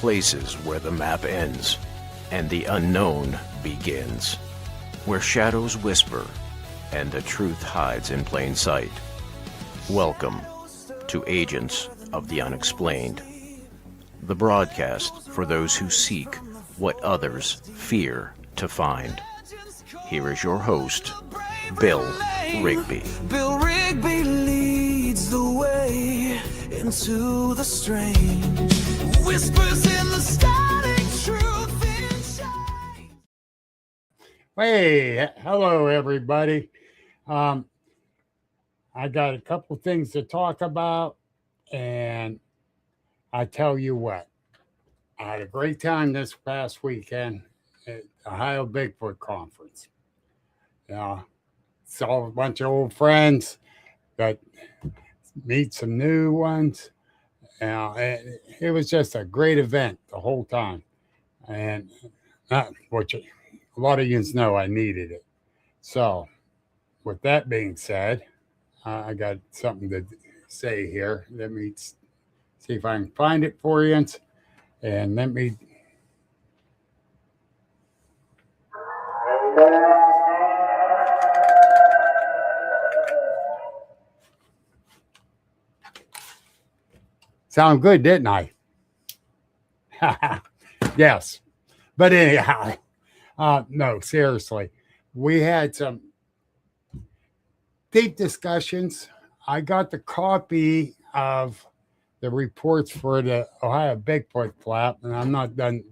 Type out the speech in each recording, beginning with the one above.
places where the map ends and the unknown begins, where shadows whisper and the truth hides in plain sight. Welcome to Agents of the Unexplained, the broadcast for those who seek what others fear to find. Here is your host, Bill Rigby. Bill Rigby leads the way into the strange. Whispers in the static, truth inside. Hey, hello everybody. I got a couple things to talk about, and I tell you what, I had a great time this past weekend at Ohio Bigfoot Conference. Saw a bunch of old friends, got meet some new ones. It was just a great event the whole time, and which a lot of you know I needed it. So, with that being said, I got something to say here. Let me see if I can find it for you, and let me. Sound good, didn't I? Yes. But anyhow, no, seriously. We had some deep discussions. I got the copy of the reports for the Ohio Bigfoot Flap, and I'm not done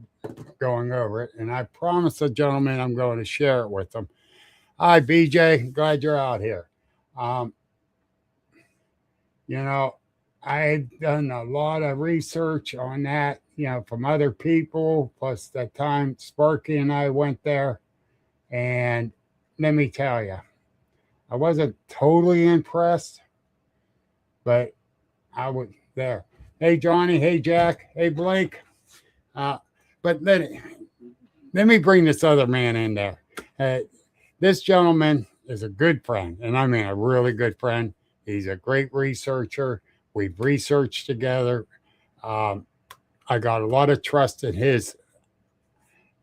going over it. And I promised the gentleman I'm going to share it with them. Hi, BJ. Glad you're out here. I've done a lot of research on that, from other people, plus the time Sparky and I went there. And let me tell you, I wasn't totally impressed, but I was there. Hey, Johnny. Hey, Jack. Hey, Blake. But let me bring this other man in there. This gentleman is a good friend, and I mean a really good friend. He's a great researcher. We've researched together. I got a lot of trust in his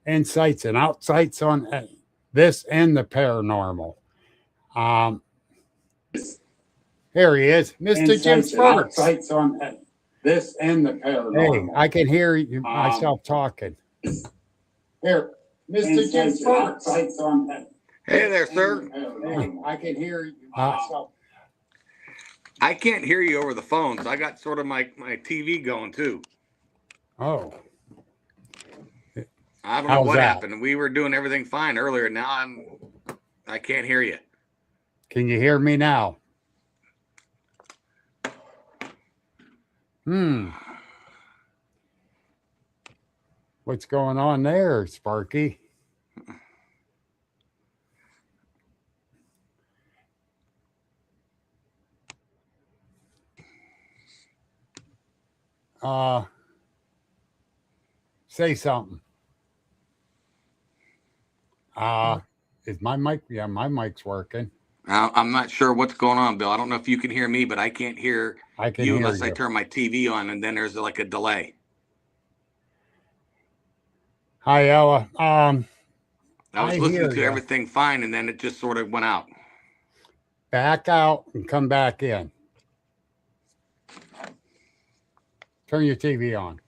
insights and outsights on this and the paranormal. Here he is, Mr. Jim Sparks. Outsights on this and the paranormal. Hey, I can hear myself talking. Here, Mr. Jim Sparks. Hey there, sir. Hey, I can hear myself. I can't hear you over the phone, so I got sort of my TV going too. Oh. I don't know what happened. We were doing everything fine earlier. Now I can't hear you. Can you hear me now? What's going on there, Sparky? Say something. Is my mic? Yeah, my mic's working. I'm not sure what's going on, Bill. I don't know if you can hear me, but I can't hear you unless I turn my TV on, and then there's like a delay. Hi, Ella. I was listening to everything fine, and then it just sort of went out. Back out and come back in. Turn your TV on.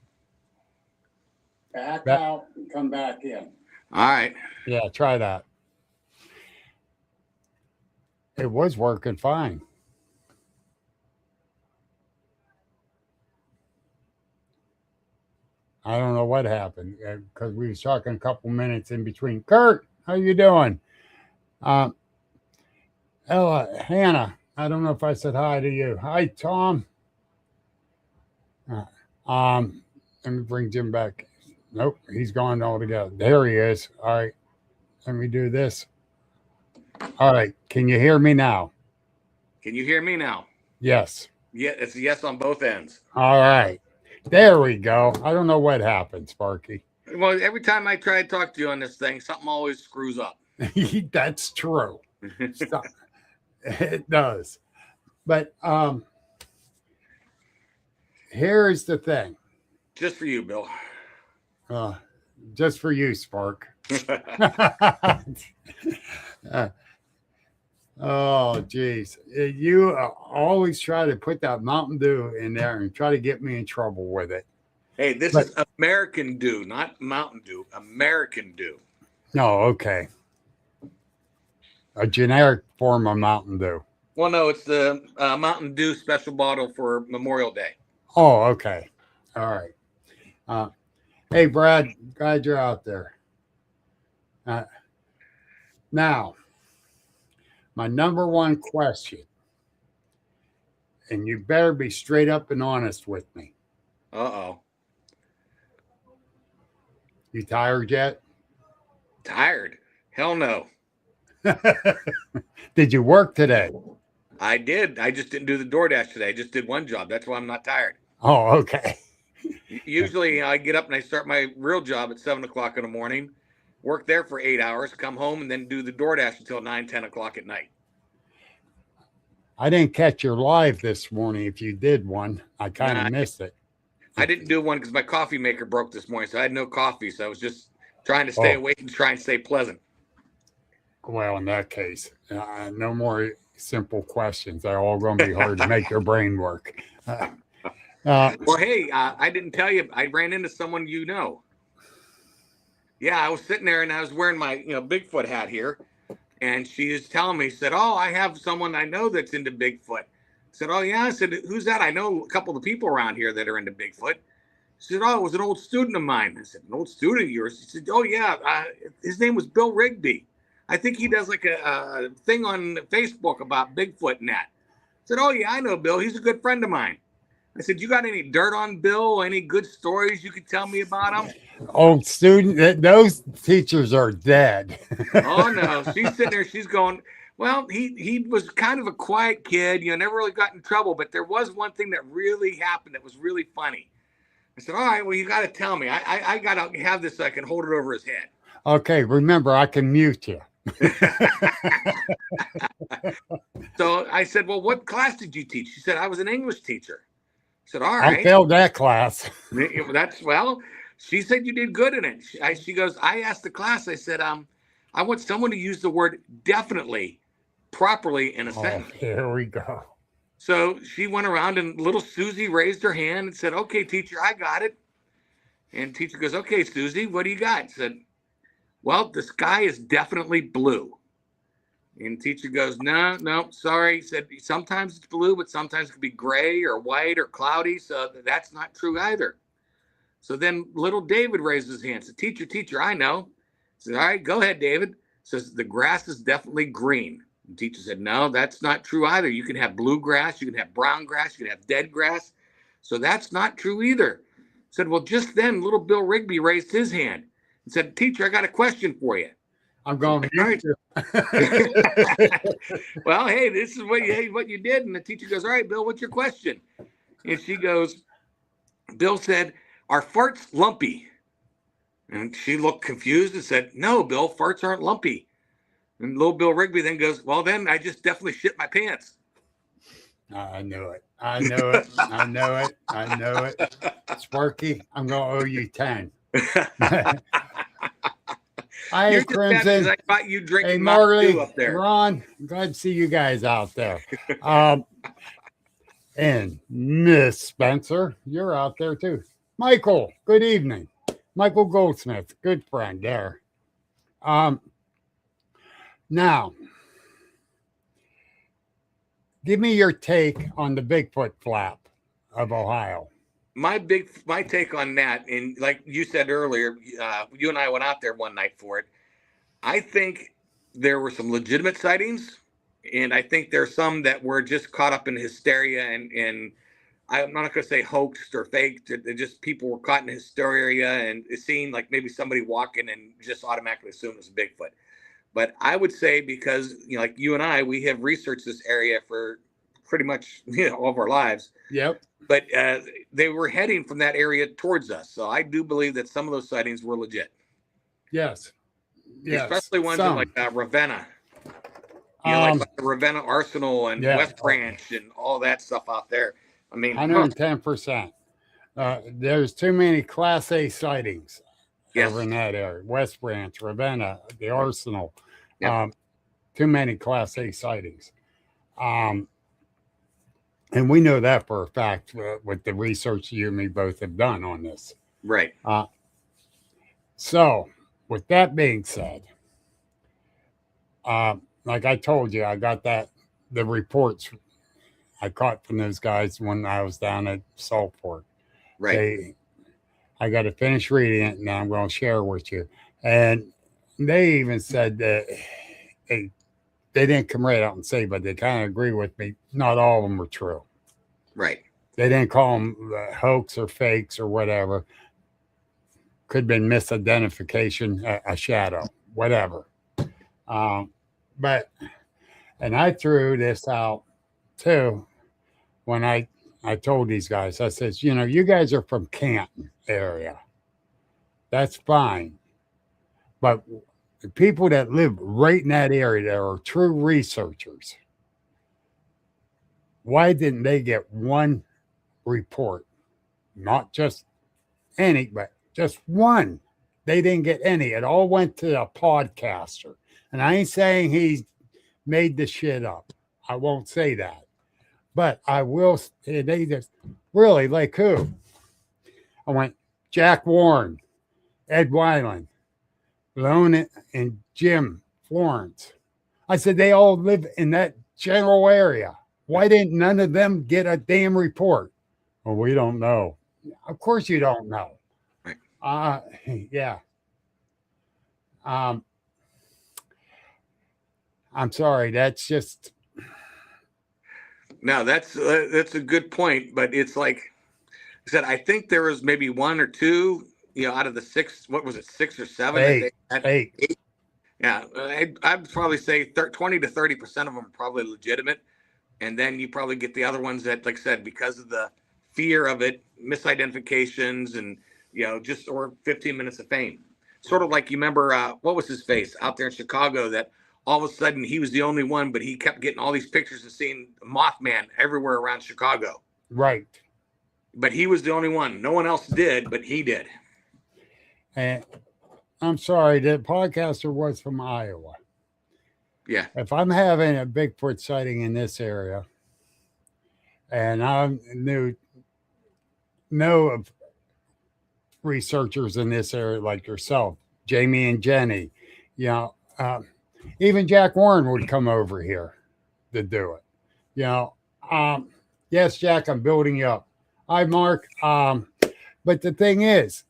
Back out and come back in. All right. Yeah, try that. It was working fine. I don't know what happened because we was talking a couple minutes in between. Kurt, how you doing? Ella, Hannah, I don't know if I said hi to you. Hi, Tom. Let me bring Jim back. Nope, he's gone altogether. There he is. All right, let me do this. All right, can you hear me now? Can you hear me now? Yes. Yeah, it's a yes on both ends. All right, there we go. I don't know what happened, Sparky. Well, every time I try to talk to you on this thing, something always screws up. That's true. It does. But here's the thing. Just for you, Bill. Just for you, Spark. Oh, geez. You always try to put that Mountain Dew in there and try to get me in trouble with it. Hey, this is American Dew, not Mountain Dew. American Dew. No, okay. A generic form of Mountain Dew. Well, no, it's the Mountain Dew special bottle for Memorial Day. Oh, okay. All right. Hey, Brad, glad you're out there. Now, my number one question, and you better be straight up and honest with me. Uh-oh. You tired yet? Tired? Hell no. Did you work today? I did. I just didn't do the DoorDash today. I just did one job. That's why I'm not tired. Oh, okay. Usually I get up and I start my real job at 7 o'clock in the morning, work there for 8 hours, come home, and then do the DoorDash until 9, 10 o'clock at night. I didn't catch your live this morning. If you did one, I kind of missed it. I didn't do one because my coffee maker broke this morning, so I had no coffee. So I was just trying to stay awake and try and stay pleasant. Well, in that case, no more simple questions. They're all going to be hard to make your brain work. Well, hey, I didn't tell you. I ran into someone you know. Yeah, I was sitting there and I was wearing my Bigfoot hat here. And she is telling me, said, oh, I have someone I know that's into Bigfoot. I said, oh, yeah. I said, who's that? I know a couple of the people around here that are into Bigfoot. She said, oh, it was an old student of mine. I said, an old student of yours? She said, oh, yeah. His name was Bill Rigby. I think he does like a thing on Facebook about Bigfoot and that. I said, oh, yeah, I know Bill. He's a good friend of mine. I said, you got any dirt on Bill? Any good stories you could tell me about him? Old student, those teachers are dead. Oh, no. She's sitting there. She's going, well, he was kind of a quiet kid, never really got in trouble. But there was one thing that really happened that was really funny. I said, all right, well, you got to tell me. I got to have this so I can hold it over his head. Okay. Remember, I can mute you. So I said, well, what class did you teach? She said, I was an English teacher. I said, all right. I failed that class. She said you did good in it. She goes, I asked the class, I said, I want someone to use the word definitely properly in a sentence. Here we go. So she went around and little Susie raised her hand and said, okay, teacher, I got it. And teacher goes, okay, Susie, what do you got? Said, well, the sky is definitely blue. And teacher goes, no, sorry. He said, sometimes it's blue, but sometimes it could be gray or white or cloudy. So that's not true either. So then little David raised his hand. Said, teacher, I know. Said, all right, go ahead, David. Says, the grass is definitely green. And teacher said, no, that's not true either. You can have blue grass. You can have brown grass. You can have dead grass. So that's not true either. Said, well, just then little Bill Rigby raised his hand and said, teacher, I got a question for you. I'm going to mute you. Well, hey, this is what you did. And the teacher goes, all right, Bill, what's your question? And she goes, Bill said, are farts lumpy? And she looked confused and said, no, Bill, farts aren't lumpy. And little Bill Rigby then goes, well, then I just definitely shit my pants. I knew it. Sparky, I'm going to owe you 10. Hi, Crimson. I thought you drinking hey, Marley, up there. Ron, glad to see you guys out there. And Miss Spencer, you're out there too. Michael, good evening. Michael Goldsmith, good friend there. Now, give me your take on the Bigfoot flap of Ohio. My take on that, and like you said earlier, you and I went out there one night for it. I think there were some legitimate sightings, and I think there's some that were just caught up in hysteria, and I'm not going to say hoaxed or faked. Just people were caught in hysteria and it seemed like maybe somebody walking and just automatically assumed it was Bigfoot. But I would say because like you and I, we have researched this area for pretty much all of our lives. Yep. But they were heading from that area towards us. So I do believe that some of those sightings were legit. Yes. Especially ones in like Ravenna. Like the Ravenna Arsenal and West Branch and all that stuff out there. I mean, 110%. There's too many Class A sightings. Yes. over in that area. West Branch, Ravenna, the Arsenal. Yep. Too many Class A sightings. And we know that for a fact with the research you and me both have done on this. Right. So, with that being said, like I told you, I got the reports I caught from those guys when I was down at Saltport. Right. I got to finish reading it, and I'm going to share with you. And they even said that they didn't come right out and say, but they kind of agree with me. Not all of them were true. Right. They didn't call them hoax or fakes or whatever. Could have been misidentification, a shadow, whatever. But, and I threw this out too when I told these guys, I said, you know, you guys are from Canton area. That's fine. But the people that live right in that area that are true researchers, why didn't they get one report? Not just any, but just one. They didn't get any. It all went to a podcaster. And I ain't saying he made the shit up. I won't say that. But I will. They just really, like who? I went Jack Warren, Ed Weiland, Lone and Jim Florence. I said they all live in that general area. Why didn't none of them get a damn report? Well, we don't know. Of course you don't know. Yeah. I'm sorry. That's just. No, that's a good point, but it's like I said, I think there was maybe one or two, you know, out of the six. What was it, 6 or 7? Eight. Yeah, I'd probably say 20 to 30% of them are probably legitimate, and then you probably get the other ones that, like I said, because of the fear of it, misidentifications, and just or 15 minutes of fame. Sort of like you remember what was his face out there in Chicago that. All of a sudden, he was the only one, but he kept getting all these pictures and seeing Mothman everywhere around Chicago. Right. But he was the only one. No one else did, but he did. And I'm sorry, the podcaster was from Iowa. Yeah. If I'm having a Bigfoot sighting in this area, and I know of researchers in this area like yourself, Jamie and Jenny, even Jack Warren would come over here to do it. Yes, Jack, I'm building you up. Hi, Mark. But the thing is,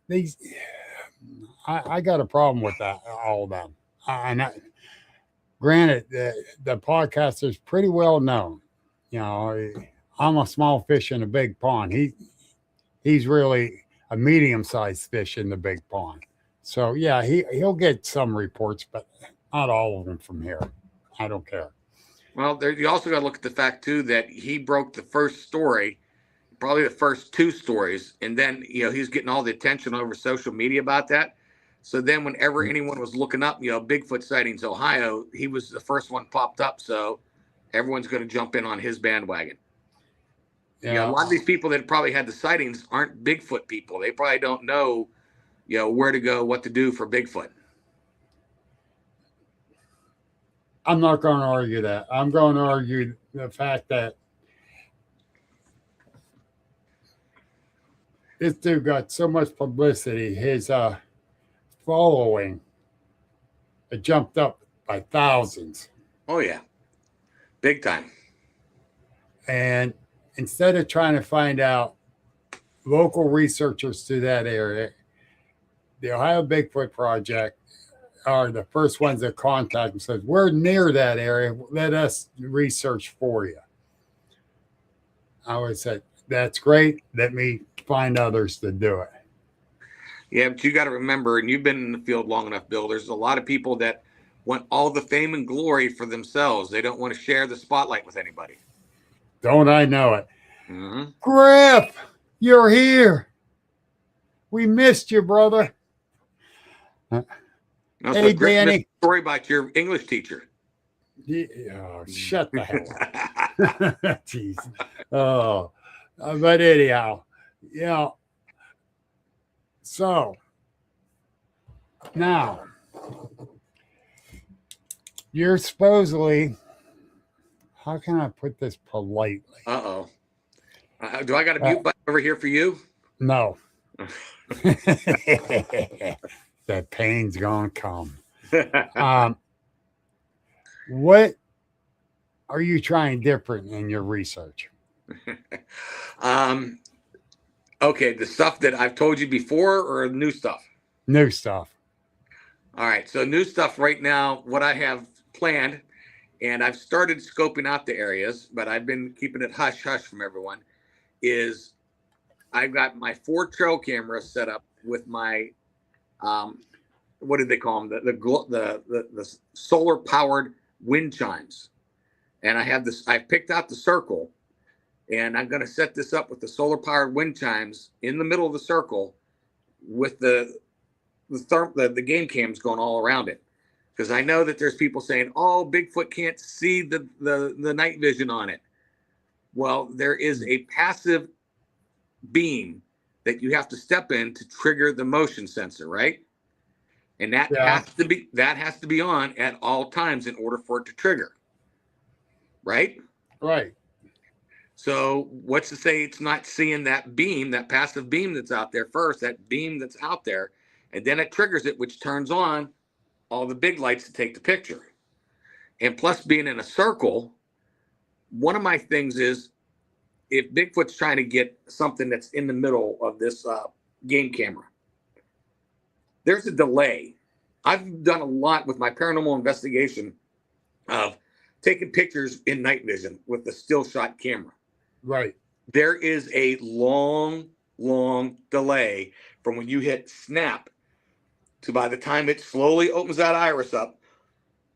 I got a problem with that, all of them. Granted, the podcast is pretty well known. I'm a small fish in a big pond. He's really a medium-sized fish in the big pond. So, yeah, he'll get some reports, but not all of them from here. I don't care. Well, you also got to look at the fact, too, that he broke the first story, probably the first 2 stories, and then, he's getting all the attention over social media about that. So then whenever anyone was looking up, Bigfoot sightings, Ohio, he was the first one popped up. So everyone's going to jump in on his bandwagon. Yeah. A lot of these people that probably had the sightings aren't Bigfoot people. They probably don't know, where to go, what to do for Bigfoot. I'm not going to argue that. I'm going to argue the fact that this dude got so much publicity. His following, it jumped up by thousands. Oh, yeah. Big time. And instead of trying to find out local researchers to that area, the Ohio Bigfoot Project are the first ones that contact and says, we're near that area. Let us research for you. I always said, that's great. Let me find others to do it. Yeah, but you got to remember, and you've been in the field long enough, Bill, there's a lot of people that want all the fame and glory for themselves. They don't want to share the spotlight with anybody. Don't I know it? Mm-hmm. Griff, you're here. We missed you, brother. No, Hey, Griff, Danny. story about your English teacher. Yeah, shut the hell up. Jeez. Oh, but anyhow, so Now, you're supposedly, how can I put this politely? Uh-oh. Do I got a mute button over here for you? No. That pain's gonna come. What are you trying different in your research? Okay, the stuff that I've told you before or new stuff? New stuff. All right, so new stuff right now, what I have planned, and I've started scoping out the areas, but I've been keeping it hush hush from everyone, is I've got my 4 trail cameras set up with my, what did they call them? The solar powered wind chimes. And I have this, I picked out the circle, and I'm going to set this up with the solar powered wind chimes in the middle of the circle with the game cams going all around it. Because I know that there's people saying, oh, Bigfoot can't see the night vision on it. Well, there is a passive beam that you have to step in to trigger the motion sensor, right? And that has to be on at all times in order for it to trigger. Right? Right. So what's to say it's not seeing that beam, that passive beam that's out there first, that beam that's out there, and then it triggers it, which turns on all the big lights to take the picture. And plus being in a circle, one of my things is if Bigfoot's trying to get something that's in the middle of this game camera, there's a delay. I've done a lot with my paranormal investigation of taking pictures in night vision with the still shot camera. Right. There is a long delay from when you hit snap to by the time it slowly opens that iris up,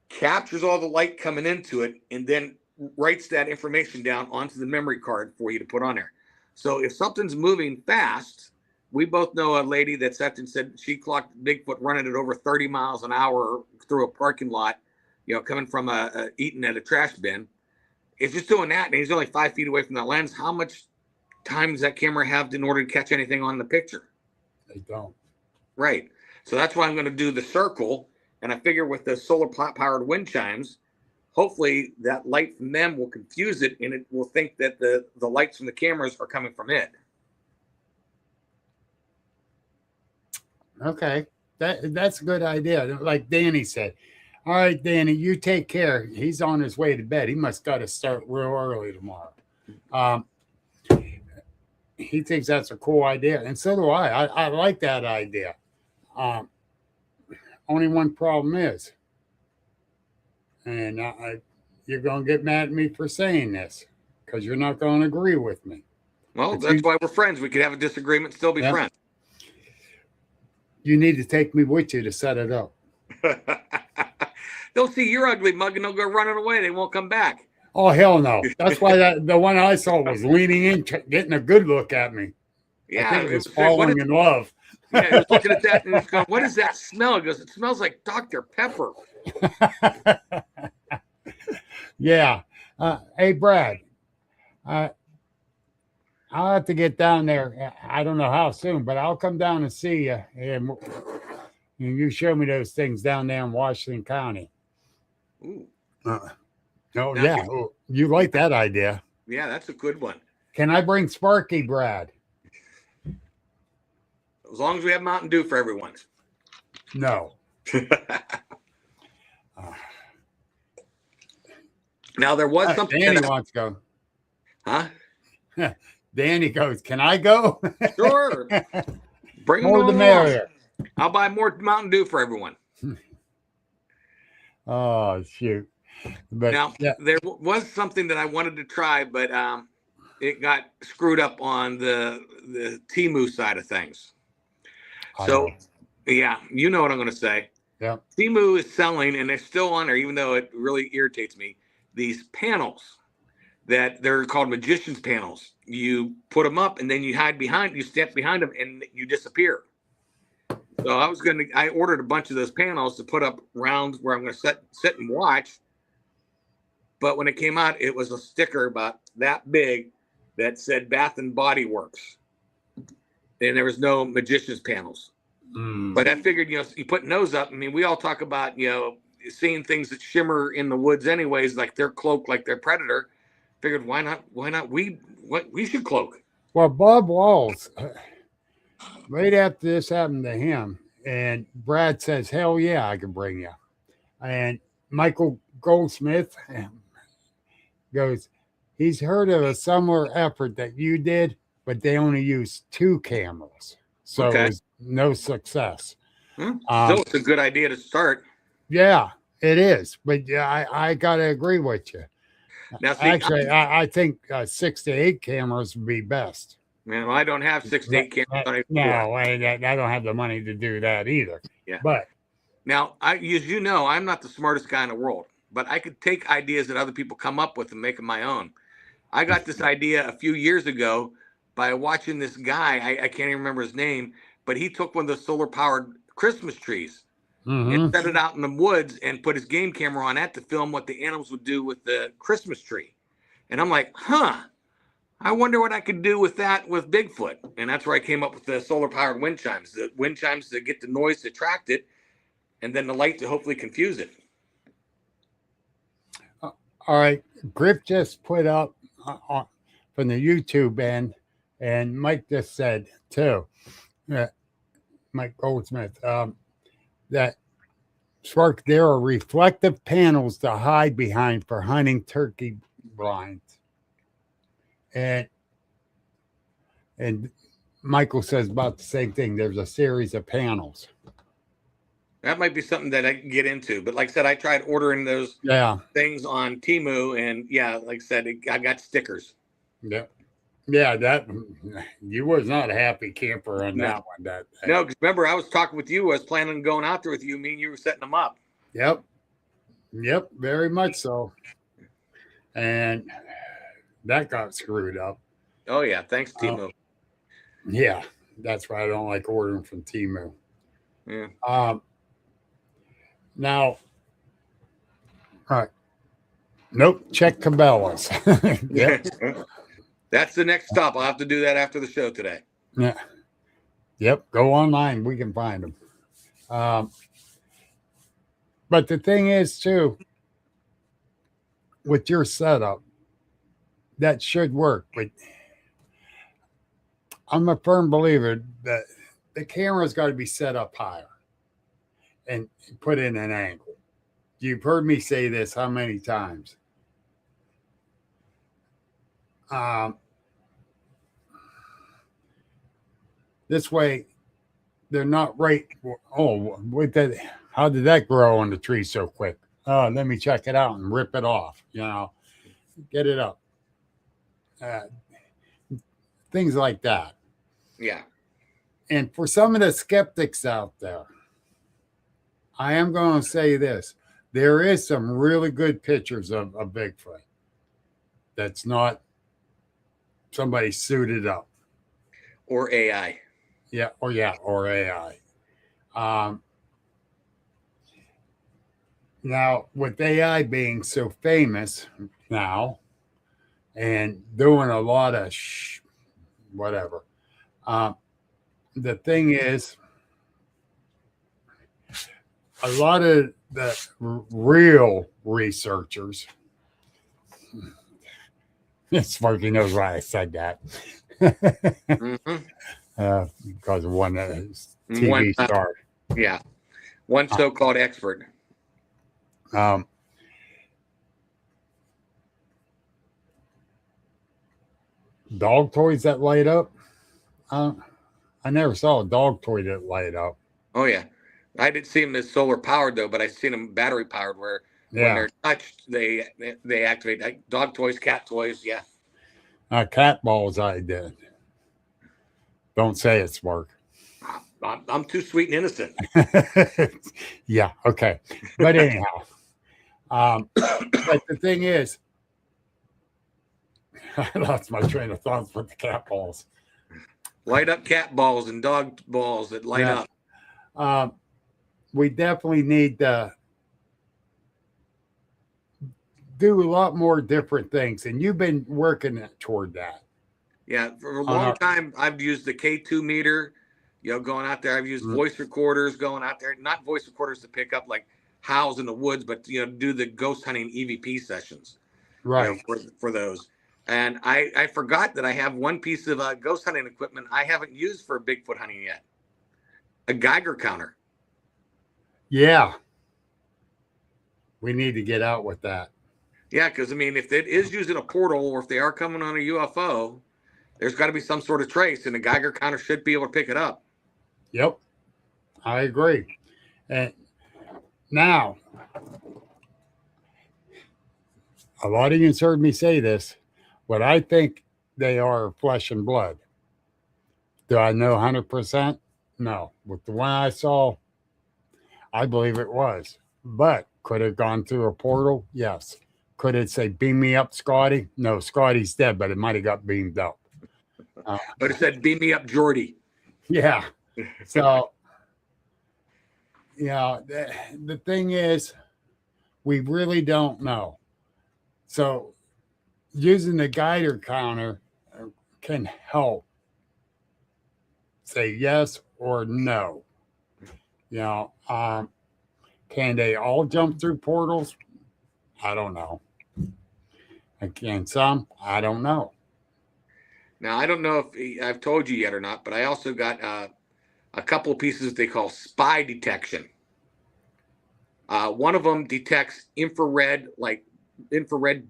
captures all the light coming into it, and then writes that information down onto the memory card for you to put on there. So if something's moving fast, we both know a lady that sat and said she clocked Bigfoot running at over 30 miles an hour through a parking lot, you know, coming from eating at a trash bin. If he's doing that and he's only 5 feet away from that lens, how much time does that camera have in order to catch anything on the picture? They don't. Right. So that's why I'm going to do the circle. And I figure with the solar powered wind chimes, hopefully that light from them will confuse it and it will think that the lights from the cameras are coming from it. Okay. That's a good idea. Like Danny said, all right, Danny, you take care. He's on his way to bed. He must got to start real early tomorrow. He thinks that's a cool idea. And so do I. I like that idea. Only one problem is, and you're going to get mad at me for saying this because you're not going to agree with me. Well, that's why we're friends. We could have a disagreement, still be friends. You need to take me with you to set it up. They'll see your ugly mug and they'll go running away. They won't come back. Oh, hell no. That's why the one I saw was leaning in, getting a good look at me. Yeah, I think it was falling in love. Yeah, he was looking at that and he's going, what is that smell? He goes, it smells like Dr. Pepper. Yeah. Hey, Brad, I'll have to get down there. I don't know how soon, but I'll come down and see you. And you show me those things down there in Washington County. Ooh. Oh, yeah. You like that idea. Yeah, that's a good one. Can I bring Sparky, Brad? As long as we have Mountain Dew for everyone. No. Now, there was something. Danny wants to go. Huh? Danny goes, can I go? Sure. Bring More the merrier. I'll buy more Mountain Dew for everyone. Oh, shoot. But now, there was something that I wanted to try, but it got screwed up on the Temu side of things. So, yeah, you know what I'm going to say. Yeah. Temu is selling, and they're still on there, even though it really irritates me, these panels that they're called magician's panels. You put them up, and then you hide behind, you step behind them, and you disappear. So I ordered a bunch of those panels to put up round where I'm going to sit and watch. But when it came out, it was a sticker about that big that said Bath and Body Works. And there was no magician's panels. But I figured, you put nose up. I mean, we all talk about, seeing things that shimmer in the woods anyways, like their cloak, like their predator. Figured, why not? We should cloak. Well, Bob Walls, right after this happened to him, and Brad says, hell yeah, I can bring you. And Michael Goldsmith goes, he's heard of a similar effort that you did, but they only used 2 cameras. So Okay. it was no success. Still, it's a good idea to start. Yeah, it is. But yeah, I got to agree with you. Now, see, Actually, I think 6 to 8 cameras would be best. man, I don't have 6 to 8 cameras on a No, I don't have the money to do that either. Yeah. But Now, as you know, I'm not the smartest guy in the world, but I could take ideas that other people come up with and make them my own. I got this idea a few years ago by watching this guy. I can't even remember his name, but he took one of the solar-powered Christmas trees and set it out in the woods and put his game camera on that to film what the animals would do with the Christmas tree. And I'm like, I wonder what I could do with that with Bigfoot. And that's where I came up with the solar-powered wind chimes. The wind chimes to get the noise to attract it, and then the light to hopefully confuse it. all right, Griff just put up from the YouTube end, and Mike just said too, Mike Goldsmith, that Spark, there are reflective panels to hide behind for hunting turkey blinds. And Michael says about the same thing. There's a series of panels. That might be something that I can get into. But like I said, I tried ordering those things on Temu, and like I said, I got stickers. Yeah. Yeah, that you was not a happy camper on that one. No, because remember, I was talking with you. I was planning on going out there with you. Me and you were setting them up. Yep, very much so. And that got screwed up. Oh yeah, thanks Temu. Yeah, that's why I don't like ordering from Temu. Yeah. Now, all right. Nope. Check Cabela's. Yep. That's the next stop. I'll have to do that after the show today. Yeah. Yep. Go online. We can find them. But the thing is, too, with your setup, that should work. But I'm a firm believer that the camera's got to be set up higher and put in an angle. You've heard me say this how many times? This way, they're not right. Oh, with that, how did that grow on the tree so quick? Oh, let me check it out and rip it off. Get it up. Things like that. Yeah. And for some of the skeptics out there, I am going to say this. There is some really good pictures of Bigfoot. That's not somebody suited up. Or AI. Yeah, or AI. Now, with AI being so famous now and doing a lot of whatever, the thing is, a lot of the real researchers, Sparky knows why I said that. Because of one TV star. Yeah. One so-called expert. Dog toys that light up. I never saw a dog toy that light up. Oh yeah, I didn't see them as solar powered though, but I seen them battery powered where when they're touched, they activate. Like dog toys, cat toys. Yeah. Cat balls. I did. Don't say it's work. I'm too sweet and innocent. Yeah. Okay. But anyhow, but the thing is, I lost my train of thoughts with the cat balls. Light up cat balls and dog balls that light up. We definitely need to do a lot more different things, and you've been working toward that. Yeah, for a long time, I've used the K2 meter going out there. I've used voice recorders going out there, not voice recorders to pick up like howls in the woods, but do the ghost hunting EVP sessions, Right. for those. And I forgot that I have one piece of ghost hunting equipment I haven't used for Bigfoot hunting yet. A Geiger counter. Yeah. We need to get out with that. Yeah, because I mean, if it is using a portal or if they are coming on a UFO, there's got to be some sort of trace, and the Geiger counter should be able to pick it up. Yep. I agree. And now, a lot of you heard me say this, but I think they are flesh and blood. Do I know 100%? No. With the one I saw, I believe it was. But could it have gone through a portal? Yes. Could it say, beam me up, Scotty? No, Scotty's dead, but it might have got beamed up. But it said, beam me up, Jordy. Yeah. So, the thing is, we really don't know. So, using the Geiger counter can help say yes or no. Can they all jump through portals? I don't know. And can some? I don't know. Now, I don't know if I've told you yet or not, but I also got a couple of pieces they call spy detection. One of them detects infrared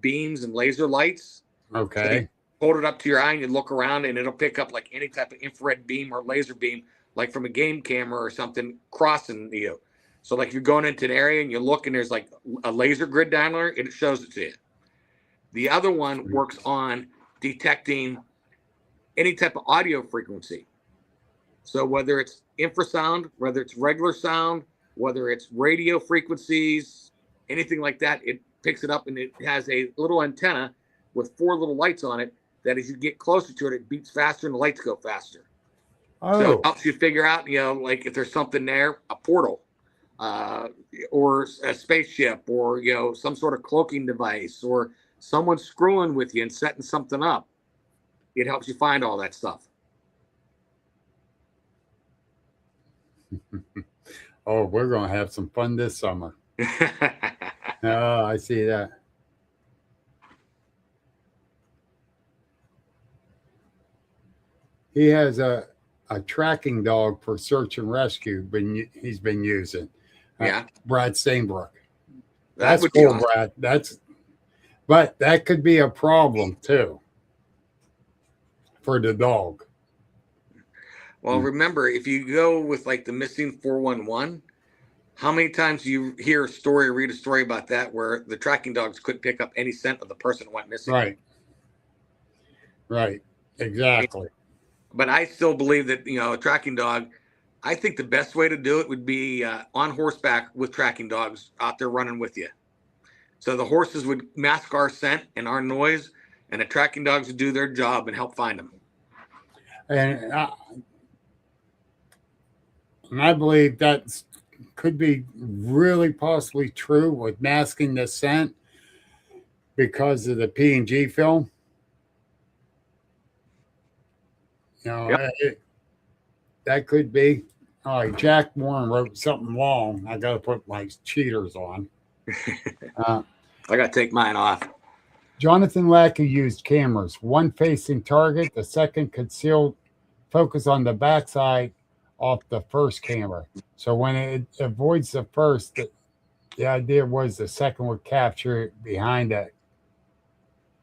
beams and laser lights. Okay. So you hold it up to your eye and you look around, and it'll pick up like any type of infrared beam or laser beam, like from a game camera or something, crossing you. So like if you're going into an area and you look and there's like a laser grid down there, it shows it to you. The other one works on detecting any type of audio frequency. So whether it's infrasound, whether it's regular sound, whether it's radio frequencies, anything like that, it picks it up, and it has a little antenna with 4 little lights on it that as you get closer to it, it beeps faster and the lights go faster. Oh. So it helps you figure out, like if there's something there, a portal, or a spaceship, or, some sort of cloaking device, or someone screwing with you and setting something up. It helps you find all that stuff. Oh, we're going to have some fun this summer. Oh, I see that. He has a tracking dog for search and rescue, he's been using. Yeah. Brad Steinbrook. That That's would be cool, awesome. Brad. But that could be a problem too for the dog. Well, remember, if you go with like the missing 411, how many times do you hear a story or read a story about that where the tracking dogs couldn't pick up any scent of the person that went missing? Right. Exactly. But I still believe that, a tracking dog, I think the best way to do it would be on horseback with tracking dogs out there running with you. So the horses would mask our scent and our noise, and the tracking dogs would do their job and help find them. And I believe that could be really possibly true with masking the scent because of the P&G film. That could be. All right, Jack Warren wrote something long. I got to put my cheaters on. I got to take mine off. Jonathan Lackey used cameras, one facing target, the second concealed, focus on the backside off the first camera. So when it avoids the first, the idea was the second would capture it behind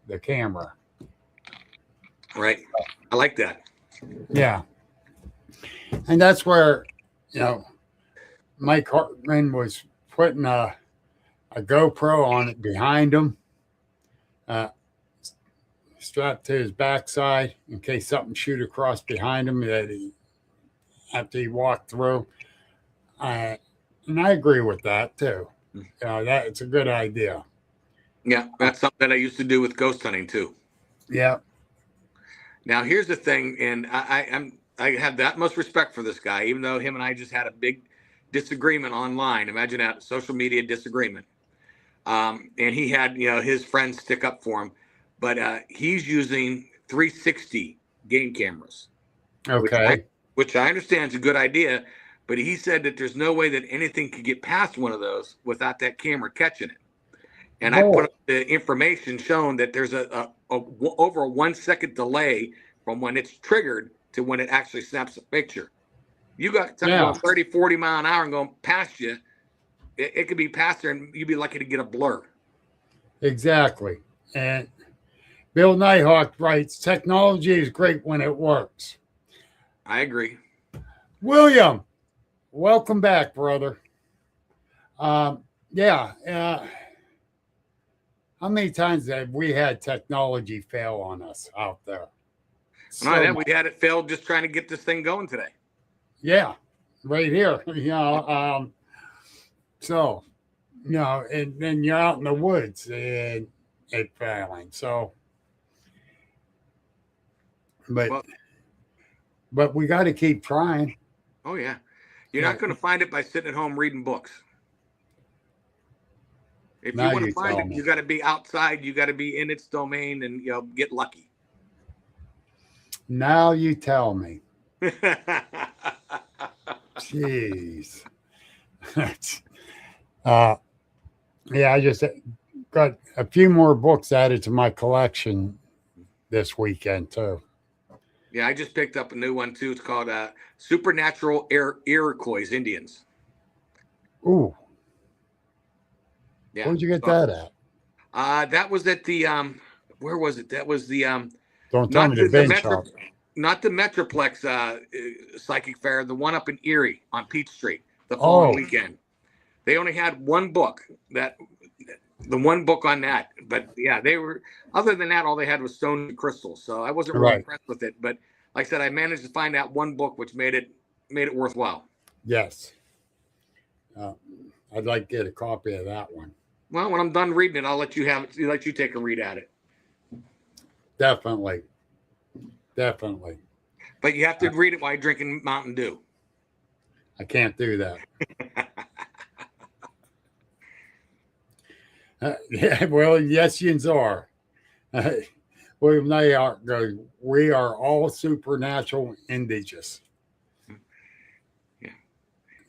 the camera. Right. I like that. Yeah. And that's where, Mike Hartman was putting a GoPro on it behind him, strapped to his backside in case something shoot across behind him after he walked through. And I agree with that too. That it's a good idea. Yeah, that's something that I used to do with ghost hunting too. Yeah. Now here's the thing, and I have that much respect for this guy, even though him and I just had a big disagreement online. Imagine that, social media disagreement. And he had, his friends stick up for him, but he's using 360 game cameras. Okay. which I understand is a good idea, but he said that there's no way that anything could get past one of those without that camera catching it. And I put up the information showing that there's over a 1 second delay from when it's triggered to when it actually snaps a picture. You got something going 30, 40 mile an hour and going past you. It could be past there and you'd be lucky to get a blur. Exactly. And Bill Nighthawk writes, technology is great when it works. I agree. William, welcome back, brother. How many times have we had technology fail on us out there? We had it failed just trying to get this thing going today. Yeah, right here. And then you're out in the woods and it failing. So, but we got to keep trying. Oh yeah, you're not going to find it by sitting at home reading books. If you want to find it, you got to be outside. You got to be in its domain, and get lucky. Now you tell me. Jeez. I just got a few more books added to my collection this weekend too. Yeah, I just picked up a new one too. It's called Supernatural Iroquois Indians. Ooh. Yeah. Where'd you get that at? That was at the where was it? That was the Don't tell me the bench shop. Not the Metroplex Psychic Fair, the one up in Erie on Peach Street the following weekend. They only had one book, the one book on that. But yeah, they were, other than that, all they had was stone and crystals. So I wasn't really impressed with it. But like I said, I managed to find that one book, which made it worthwhile. Yes. I'd like to get a copy of that one. Well, when I'm done reading it, I'll let you have it. Let you take a read at it. Definitely. But you have to read it while you're drinking Mountain Dew. I can't do that. Well, yes, yous are. William Nighthawk goes, we are all supernatural indigenous. Yeah.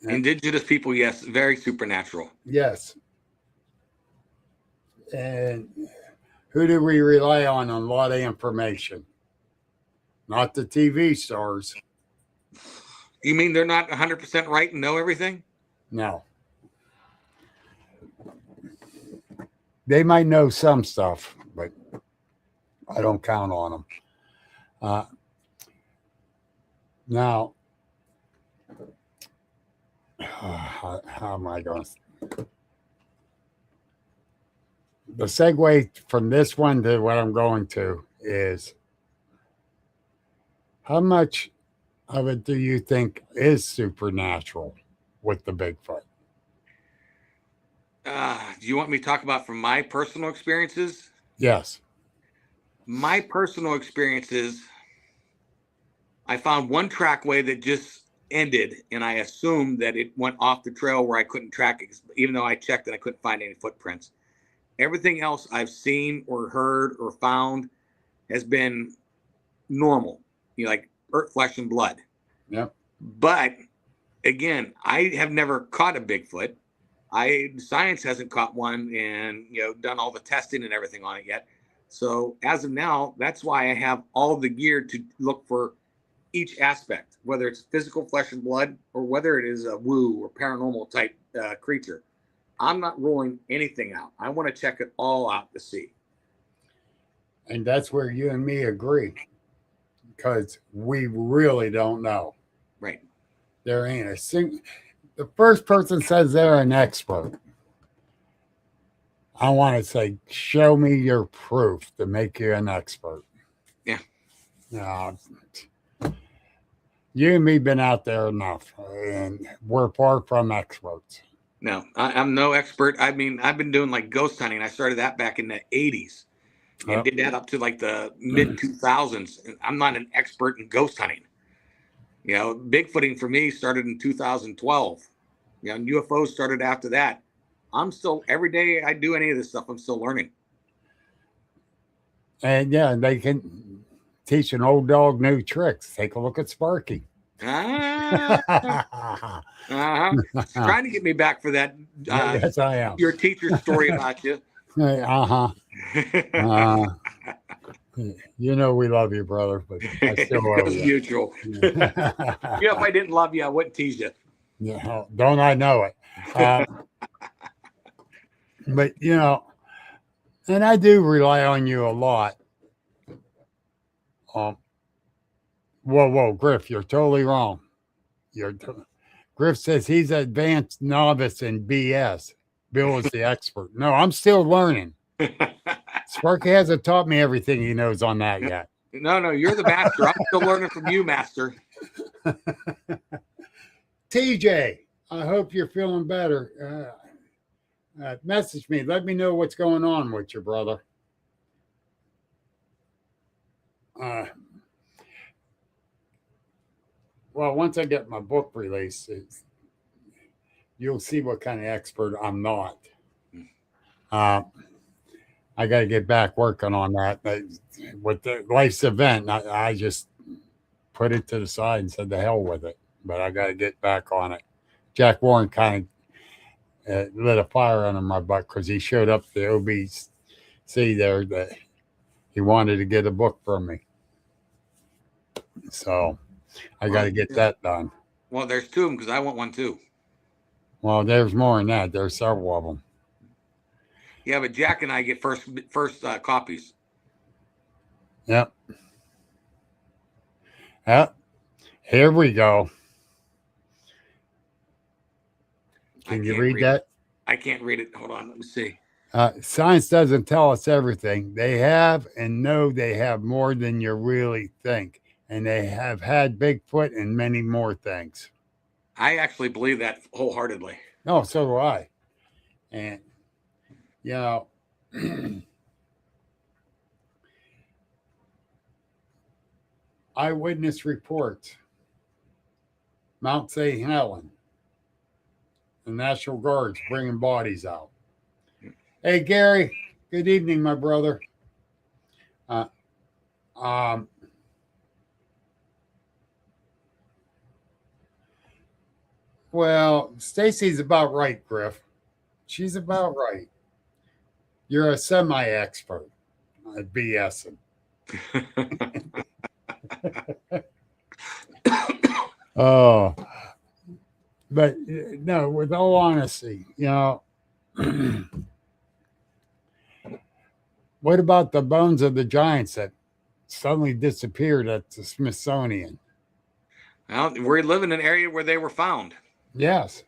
Indigenous people, yes, very supernatural. Yes. And who do we rely on a lot of information? Not the TV stars. You mean they're not 100% right and know everything? No. They might know some stuff, but I don't count on them. Now, how am I going to... The segue from this one to what I'm going to is, how much of it do you think is supernatural with the Bigfoot? Do you want me to talk about from my personal experiences? Yes. My personal experiences, I found one trackway that just ended, and I assumed that it went off the trail where I couldn't track it, even though I checked and I couldn't find any footprints. Everything else I've seen or heard or found has been normal, like earth, flesh, and blood. Yep. But again, I have never caught a Bigfoot. Science hasn't caught one and done all the testing and everything on it yet. So as of now, that's why I have all the gear to look for each aspect, whether it's physical flesh and blood or whether it is a woo or paranormal type creature. I'm not ruling anything out. I want to check it all out to see. And that's where you and me agree, because we really don't know. Right. There ain't a single... The first person says they're an expert, I want to say, show me your proof to make you an expert. Yeah. You and me been out there enough, and we're far from experts. No, I'm no expert. I mean, I've been doing like ghost hunting. I started that back in the 80s and did that up to like the mid 2000s. And I'm not an expert in ghost hunting. Bigfooting for me started in 2012. UFOs started after that. I'm still, every day I do any of this stuff, I'm still learning. And yeah, they can teach an old dog new tricks. Take a look at Sparky. Ah, uh-huh. Trying to get me back for that. Yes, I am. Your teacher's story about you. Uh-huh. You know we love you, brother, but I still love It's you. mutual. You know, if I didn't love you, I wouldn't tease you. Yeah, don't I know it? But you know, and I do rely on you a lot. Whoa, Griff, you're totally wrong. Griff says he's an advanced novice in BS. Bill is the expert. No, I'm still learning. Sparky hasn't taught me everything he knows on that yet. No, you're the master. I'm still learning from you, master. TJ, I hope you're feeling better. Message me. Let me know what's going on with your brother. Well, once I get my book released, you'll see what kind of expert I'm not. I got to get back working on that. With the life's event, I just put it to the side and said, the hell with it. But I got to get back on it. Jack Warren kind of lit a fire under my butt because he showed up at the OBC there that he wanted to get a book from me. So I got to get that done. Well, there's two of them because I want one too. Well, there's more than that. There's several of them. Yeah, but Jack and I get first copies. Yep. Yep. Here we go. Can you read that? I can't read it. Hold on. Let me see. Science doesn't tell us everything. They have and know they have more than you really think. And they have had Bigfoot and many more things. I actually believe that wholeheartedly. Oh, so do I. And, you know, eyewitness reports, Mount St. Helen, the National Guard's bringing bodies out. Hey, Gary, good evening, my brother. Well, Stacy's about right, Griff. She's about right. You're a semi-expert at BSing. Oh, but no, with all honesty, you know, what about the bones of the giants that suddenly disappeared at the Smithsonian? Well, we're living in an area where they were found. Yes.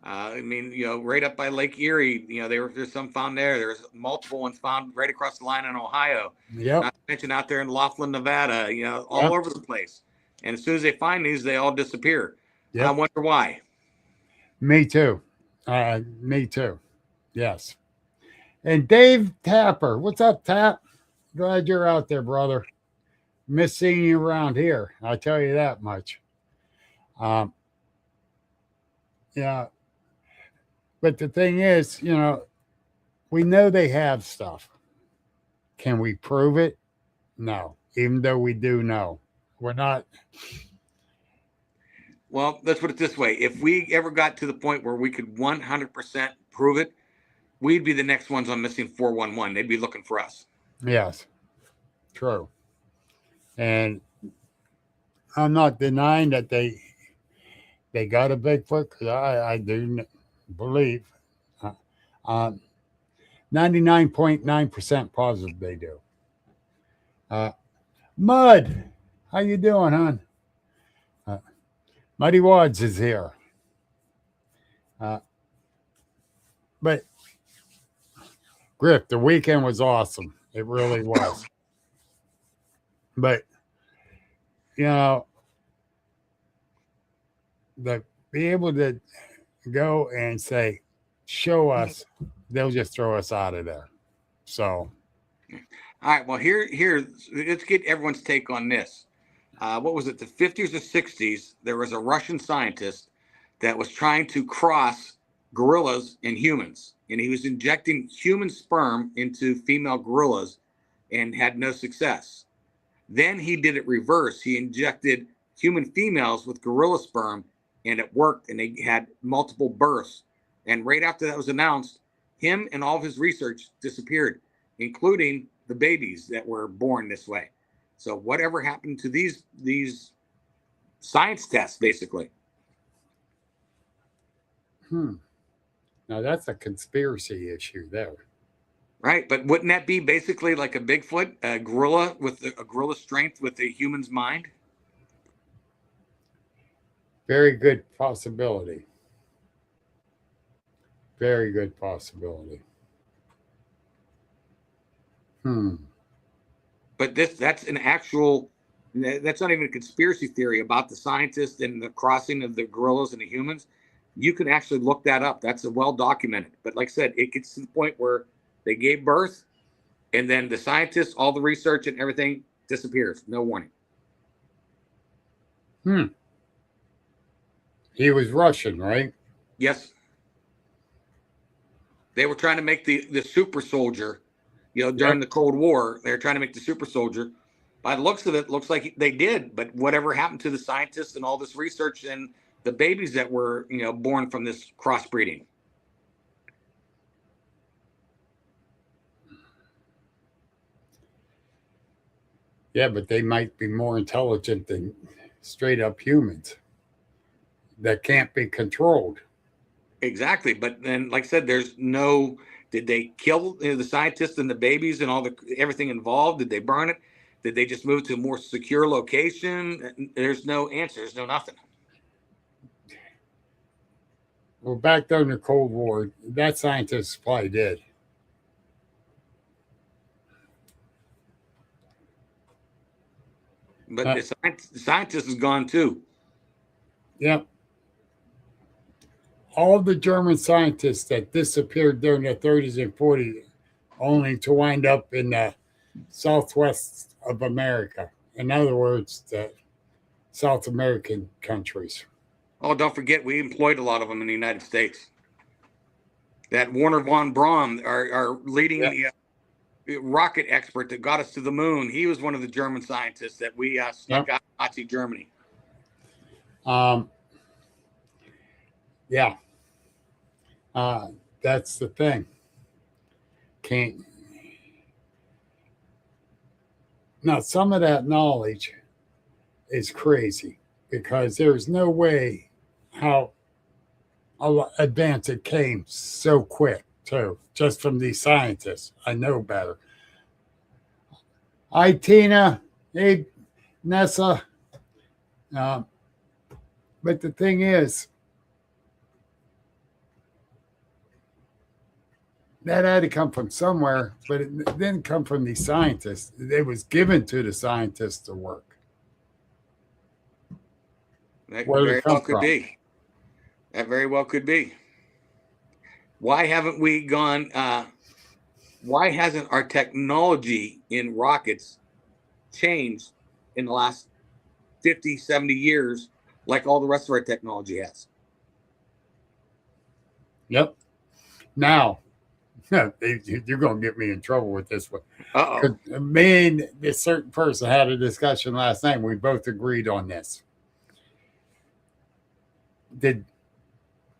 I mean, you know, right up by Lake Erie, you know, there's some found there. There's multiple ones found right across the line in Ohio. Yep. Not to mention out there in Laughlin, Nevada, you know, all over the place. And as soon as they find these, they all disappear. Yep. I wonder why. Me too. Me too. Yes. And Dave Tapper, what's up, Tap? Glad you're out there, brother. Miss seeing you around here. I'll tell you that much. Yeah. But the thing is, you know, we know they have stuff. Can we prove it? No. Even though we do know. We're not. Well, let's put it this way. If we ever got to the point where we could 100% prove it, we'd be the next ones on Missing 411. They'd be looking for us. Yes. True. And I'm not denying that they got a Bigfoot, because I do believe 99.9% positive they do. Mud, how you doing, hon? Muddy Wads is here. But Griff, the weekend was awesome. It really was. But, you know, be able to go and say, show us, they'll just throw us out of there. So. All right. Well, here, let's get everyone's take on this. What was it? The 50s or 60s, there was a Russian scientist that was trying to cross gorillas and humans. And he was injecting human sperm into female gorillas and had no success. Then he did it reverse. He injected human females with gorilla sperm, and it worked, and they had multiple births. And right after that was announced, him and all of his research disappeared, including the babies that were born this way. So whatever happened to these science tests, basically? Now that's a conspiracy issue there. Right, but wouldn't that be basically like a Bigfoot, a gorilla with a gorilla strength with a human's mind? Very good possibility. Very good possibility. But that's an actual, that's not even a conspiracy theory about the scientists and the crossing of the gorillas and the humans. You can actually look that up. That's well documented. But like I said, it gets to the point where they gave birth, and then the scientists, all the research and everything disappears. No warning. He was Russian, right? Yes. They were trying to make the super soldier, during the Cold War. They were trying to make the super soldier. By the looks of it, looks like they did. But whatever happened to the scientists and all this research and the babies that were, born from this crossbreeding? Yeah, but they might be more intelligent than straight up humans that can't be controlled. Exactly. But then, like I said, did they kill the scientists and the babies and everything involved? Did they burn it? Did they just move to a more secure location? There's no answer. There's no nothing. Well, back during the Cold War, that scientist probably did. But the scientist is gone too. Yep. All the German scientists that disappeared during the 30s and 40s, only to wind up in the southwest of America. In other words, the South American countries. Oh, don't forget, we employed a lot of them in the United States. That Werner von Braun, our leading rocket expert that got us to the moon, he was one of the German scientists that we snuck out of Nazi Germany. Yeah. That's the thing. Now, some of that knowledge is crazy because there's no way how advanced it came so quick, too, just from these scientists. I know better. Hi, Tina. Hey, Nessa. But the thing is, that had to come from somewhere, but it didn't come from these scientists. It was given to the scientists to work. That very well could be. That very well could be. Why haven't we gone? Why hasn't our technology in rockets changed in the last 50, 70 years like all the rest of our technology has? Yep. Now, you're going to get me in trouble with this one. Uh-oh. Me and this certain person had a discussion last night. We both agreed on this. Did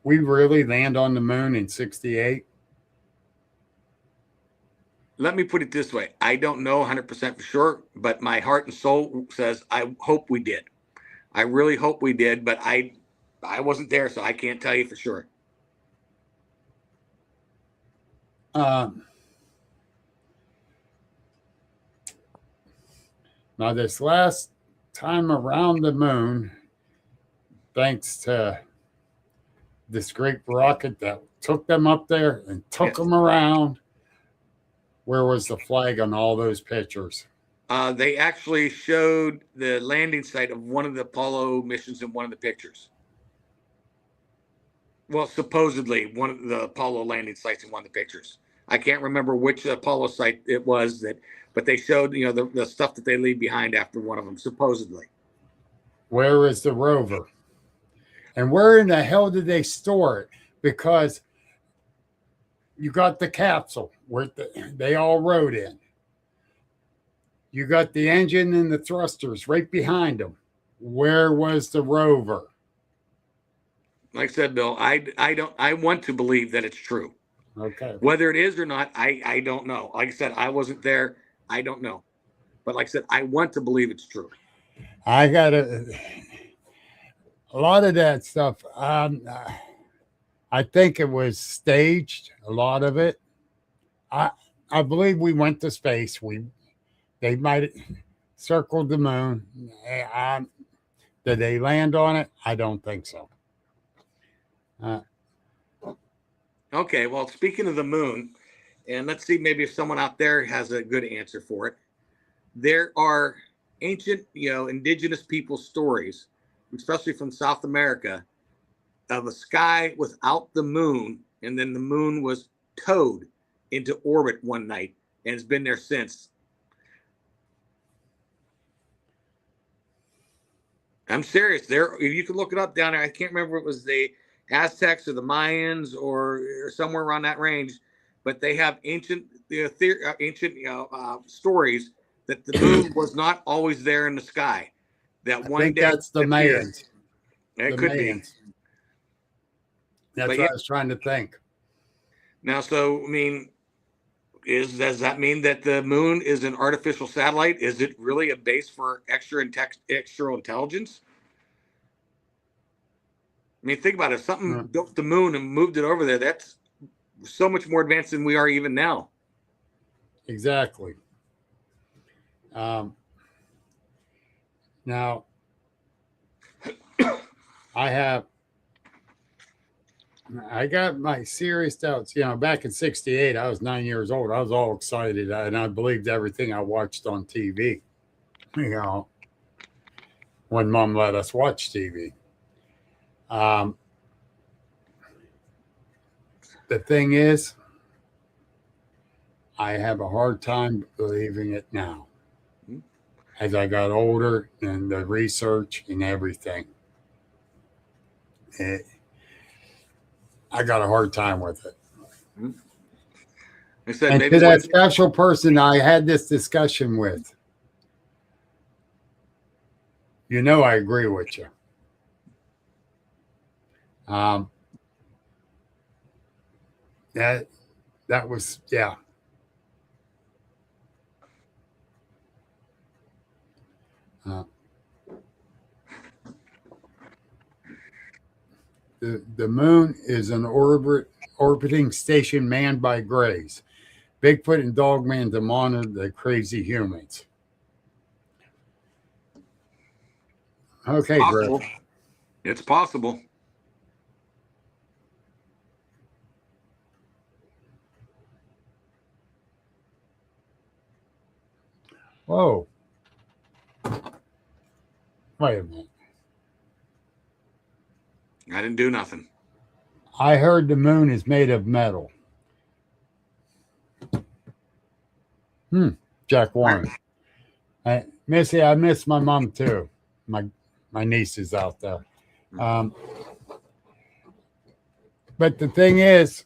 we really land on the moon in 1968? Let me put it this way. I don't know 100% for sure, but my heart and soul says I hope we did. I really hope we did, but I wasn't there, so I can't tell you for sure. Now, this last time around the moon, thanks to this great rocket that took them up there and took them around, where was the flag on all those pictures? They actually showed the landing site of one of the Apollo missions in one of the pictures. Well, supposedly one of the Apollo landing sites in one of the pictures. I can't remember which Apollo site it was but they showed, the stuff that they leave behind after one of them, supposedly. Where is the rover? And where in the hell did they store it? Because you got the capsule where they all rode in. You got the engine and the thrusters right behind them. where was the rover? Like I said, Bill, I want to believe that it's true. Okay. Whether it is or not, I don't know. Like I said, I wasn't there. I don't know. But like I said, I want to believe it's true. I got a lot of that stuff. I think it was staged. A lot of it. I believe we went to space. They might have circled the moon. Did they land on it? I don't think so. Okay, well, speaking of the moon, and let's see maybe if someone out there has a good answer for it. There are ancient, indigenous people stories, especially from South America, of a sky without the moon, and then the moon was towed into orbit one night and has been there since. I'm serious. There, you can look it up down there. I can't remember if it was the Aztecs or the Mayans or somewhere around that range, but they have ancient stories that the moon was not always there in the sky. That one I think day that's the Mayans. It could be. That's But what I was trying to think. Now, so I mean, does that mean that the moon is an artificial satellite? Is it really a base for extra intelligence? I mean, think about it. If something built the moon and moved it over there, that's so much more advanced than we are even now. Exactly. Now, I got my serious doubts. Back in '68, I was 9 years old. I was all excited, and I believed everything I watched on TV. When Mom let us watch TV. The thing is, I have a hard time believing it now. As I got older and the research and everything, I got a hard time with it. I said, and maybe to that special person I had this discussion with, I agree with you. That was, yeah. The moon is an orbiting station manned by Greys, Bigfoot and Dogman to monitor the crazy humans. Okay, Griff. It's possible. Whoa. Wait a minute. I didn't do nothing. I heard the moon is made of metal. Jack Warren. Missy, I miss my mom too. My niece is out there. But the thing is,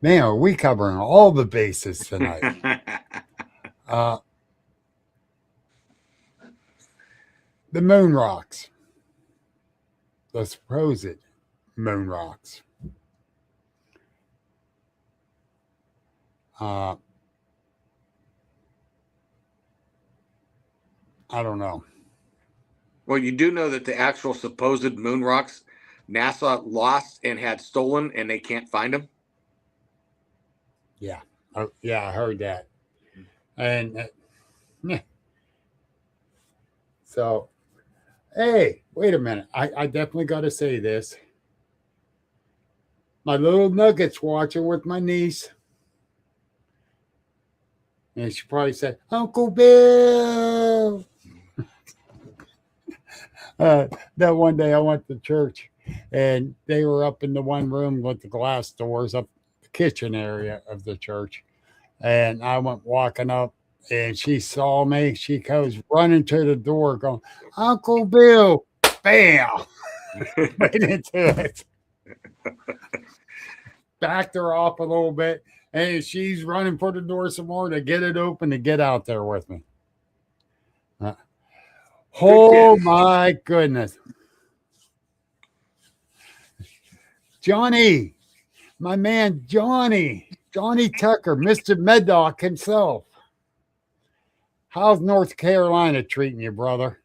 man, are we covering all the bases tonight? The moon rocks. The supposed moon rocks. I don't know. Well, you do know that the actual supposed moon rocks, NASA lost and had stolen, and they can't find them. Yeah. I heard that. And so, hey, wait a minute. I definitely got to say this. My little Nuggets watching with my niece. And she probably said, Uncle Bill. That one day I went to church and they were up in the one room with the glass doors up the kitchen area of the church. And I went walking up and she saw me. She goes running to the door going, Uncle Bill, bam, right into it. Backed her off a little bit. And she's running for the door some more to get it open to get out there with me. Oh my goodness. Johnny, my man Johnny Tucker, Mr. Meddock himself. How's North Carolina treating you, brother?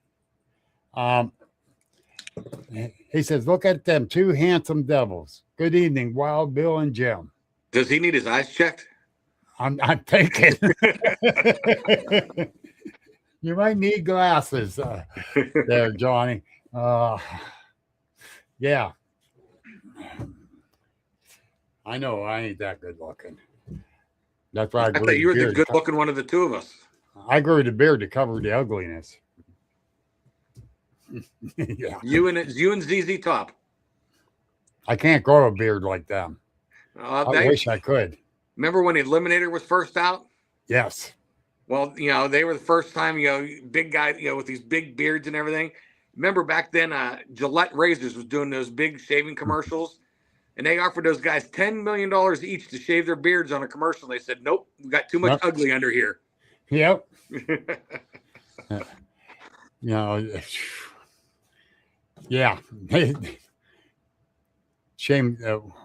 He says, look at them, two handsome devils. Good evening, Wild Bill and Jim. Does he need his eyes checked? I'm thinking. You might need glasses there, Johnny. Yeah. I know I ain't that good looking. That's why I thought you were the good looking one of the two of us. I grew the beard to cover the ugliness. Yeah. You and ZZ Top. I can't grow a beard like them. I wish I could. Remember when the Eliminator was first out? Yes. Well, they were the first time, big guy, with these big beards and everything. Remember back then, Gillette Razors was doing those big shaving commercials, and they offered those guys $10 million each to shave their beards on a commercial. They said, nope, we got too much ugly under here. Yep. Yeah. Shame.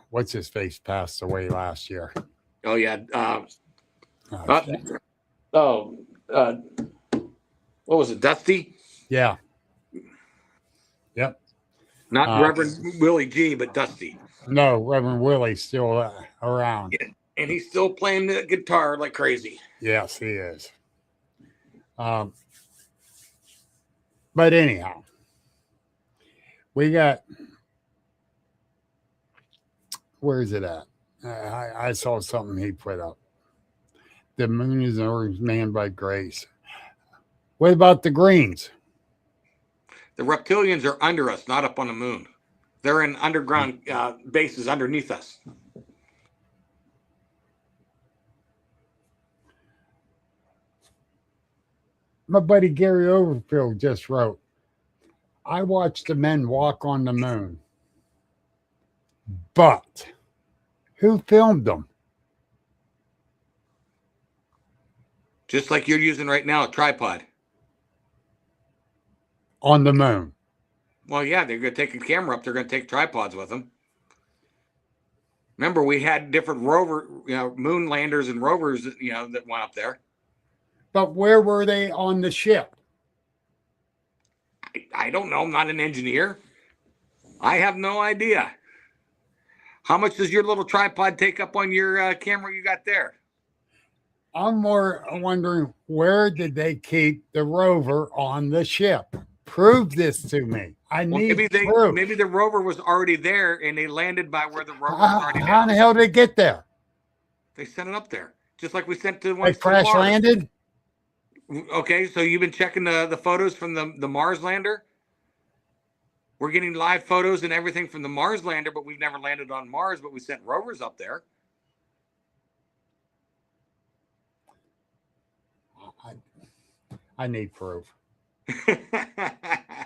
What's his face passed away last year. Oh yeah. What was it? Dusty? Yeah. Yep. Not Reverend Willie G, but Dusty. No, Reverend Willie's still around. Yeah. And he's still playing the guitar like crazy. Yes, he is. But anyhow, we got, where is it at? I saw something he put up. The moon is manned by grace. What about the greens? The reptilians are under us, not up on the moon. They're in underground bases underneath us. My buddy Gary Overfield just wrote, I watched the men walk on the moon. But who filmed them? Just like you're using right now, a tripod. On the moon. Well, yeah, they're going to take a camera up. They're going to take tripods with them. Remember, we had different rover, moon landers and rovers, that went up there. But where were they on the ship? I don't know. I'm not an engineer. I have no idea. How much does your little tripod take up on your camera you got there? I'm more wondering, where did they keep the rover on the ship? Prove this to me. Maybe the rover was already there and they landed by where the rover was already there. How the hell did it get there? They sent it up there. Just like we sent to the one. They crash landed? Okay, so you've been checking the photos from the Mars lander? We're getting live photos and everything from the Mars lander, but we've never landed on Mars, but we sent rovers up there. I need proof.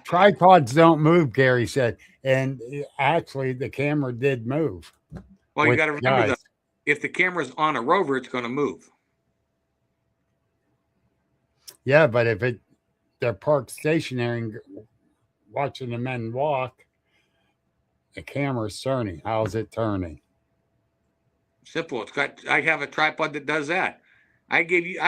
Tripods don't move, Gary said. And actually, the camera did move. Well, you got to remember that if the camera's on a rover, it's going to move. Yeah, but if they're parked stationary and watching the men walk, the camera's turning. How's it turning? Simple. I have a tripod that does that. I gave you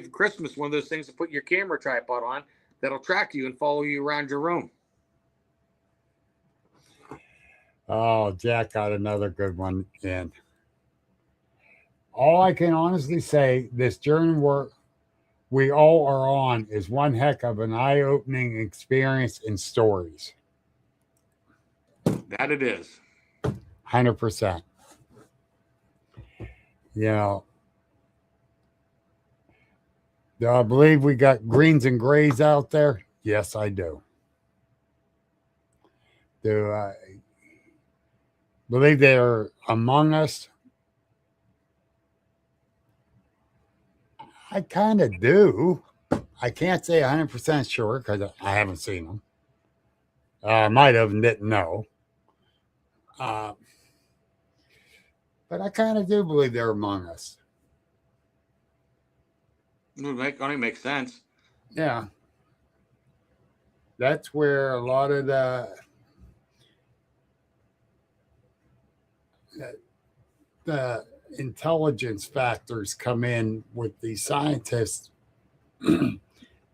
for Christmas one of those things to put your camera tripod on that'll track you and follow you around your room. Oh, Jack got another good one in. All I can honestly say, this journey we all are on is one heck of an eye-opening experience in stories. That it is. 100%. Do I believe we got greens and grays out there? Yes, I do. Do I believe they're among us? I kind of do. I can't say 100% sure because I haven't seen them. I might have and didn't know. But I kind of do believe they're among us. It only makes sense. Yeah. That's where a lot of the intelligence factors come in with these scientists.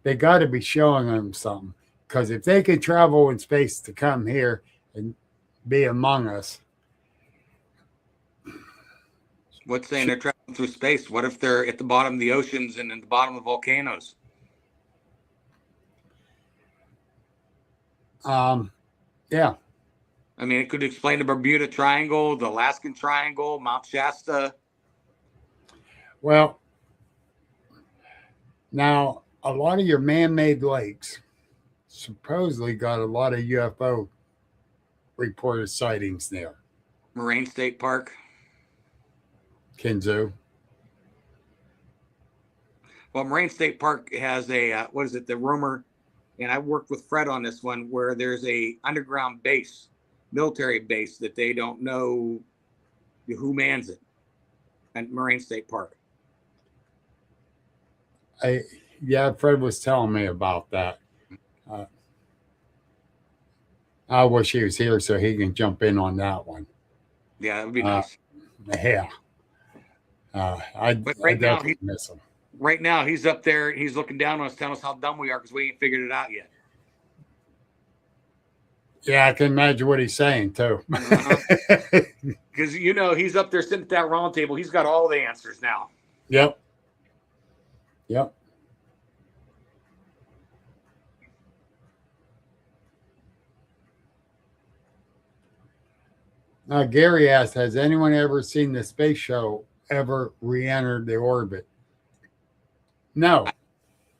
They got to be showing them something, because if they can travel in space to come here and be among us. What's saying they're traveling through space? What if they're at the bottom of the oceans and in the bottom of volcanoes? Yeah. I mean, it could explain the Bermuda Triangle, the Alaskan Triangle, Mount Shasta. Well, now a lot of your man-made lakes supposedly got a lot of UFO reported sightings there. Moraine State Park. Kinzu. Well, Moraine State Park has a, what is it, the rumor, and I worked with Fred on this one, where there's a underground base, military base, that they don't know who mans it at Moraine State Park. Yeah, Fred was telling me about that. I wish he was here so he can jump in on that one. Yeah, that would be nice. Yeah. I right now, definitely miss him. Right now, he's up there. He's looking down on us, telling us how dumb we are because we ain't figured it out yet. Yeah, I can imagine what he's saying too. Because he's up there sitting at that round table. He's got all the answers now. Yep. Gary asked, has anyone ever seen the space shuttle ever re-entered the orbit? No.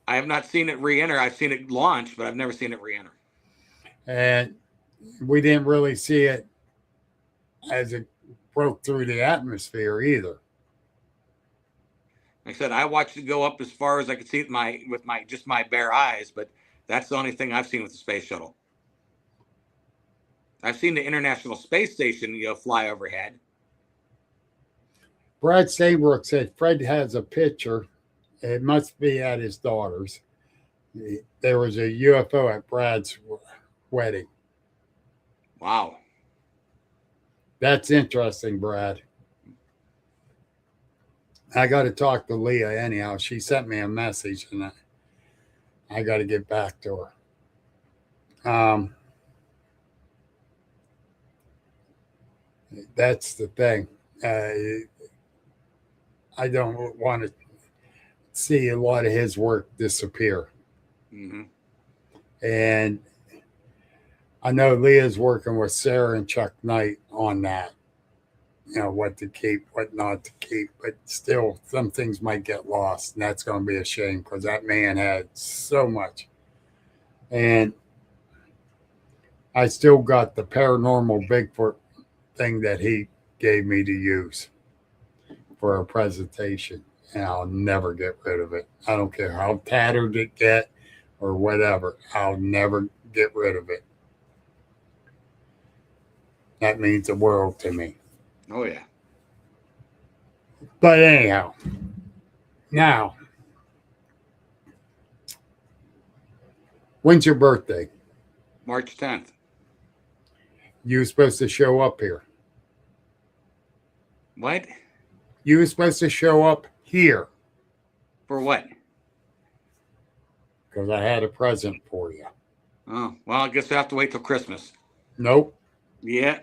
I have not seen it re-enter. I've seen it launch, but I've never seen it re-enter. And we didn't really see it as it broke through the atmosphere either. Like I said, I watched it go up as far as I could see it with my bare eyes, but that's the only thing I've seen with the space shuttle. I've seen the International Space Station, fly overhead. Brad Stainbrook said Fred has a picture. It must be at his daughter's. There was a UFO at Brad's wedding. Wow. That's interesting, Brad. I got to talk to Leah anyhow. She sent me a message, and I got to get back to her. That's the thing. I don't want to see a lot of his work disappear. Mm-hmm. And I know Leah's working with Sarah and Chuck Knight on that. What to keep, what not to keep. But still, some things might get lost. And that's going to be a shame because that man had so much. And I still got the paranormal Bigfoot thing that he gave me to use for a presentation. And I'll never get rid of it. I don't care how tattered it get or whatever. I'll never get rid of it. That means the world to me. Oh, yeah. But anyhow, now, when's your birthday? March 10th. You were supposed to show up here. What? You were supposed to show up here. For what? Because I had a present for you. Oh, well, I guess I have to wait till Christmas. Nope. Yeah,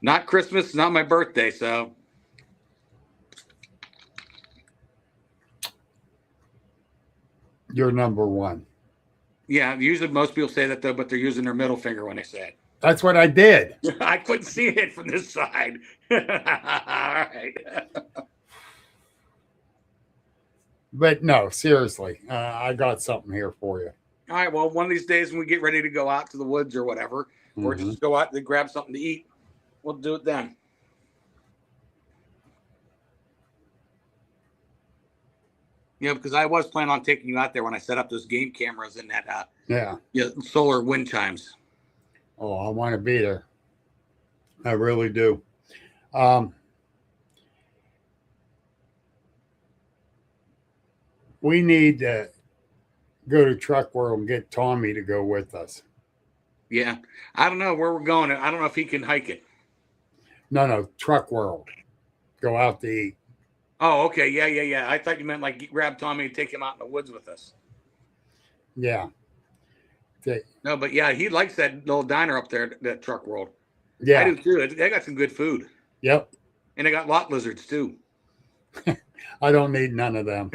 not Christmas, not my birthday, so. You're number one. Yeah, usually most people say that, though, but they're using their middle finger when they say it. That's what I did. I couldn't see it from this side. All right. But no, seriously, I got something here for you. All right, well, one of these days when we get ready to go out to the woods or whatever, or just go out and grab something to eat, we'll do it then. Because I was planning on taking you out there when I set up those game cameras and that solar wind chimes. Oh, I want to be there. I really do. We need to go to Truck World and get Tommy to go with us. Yeah. I don't know where we're going. I don't know if he can hike it. No, Truck World. Go out to eat. Oh, okay. Yeah. I thought you meant like grab Tommy and take him out in the woods with us. Yeah. No, but yeah, he likes that little diner up there, that Truck World. I Yeah. do too. They got some good food. Yep. And they got lot lizards too. I don't need none of them.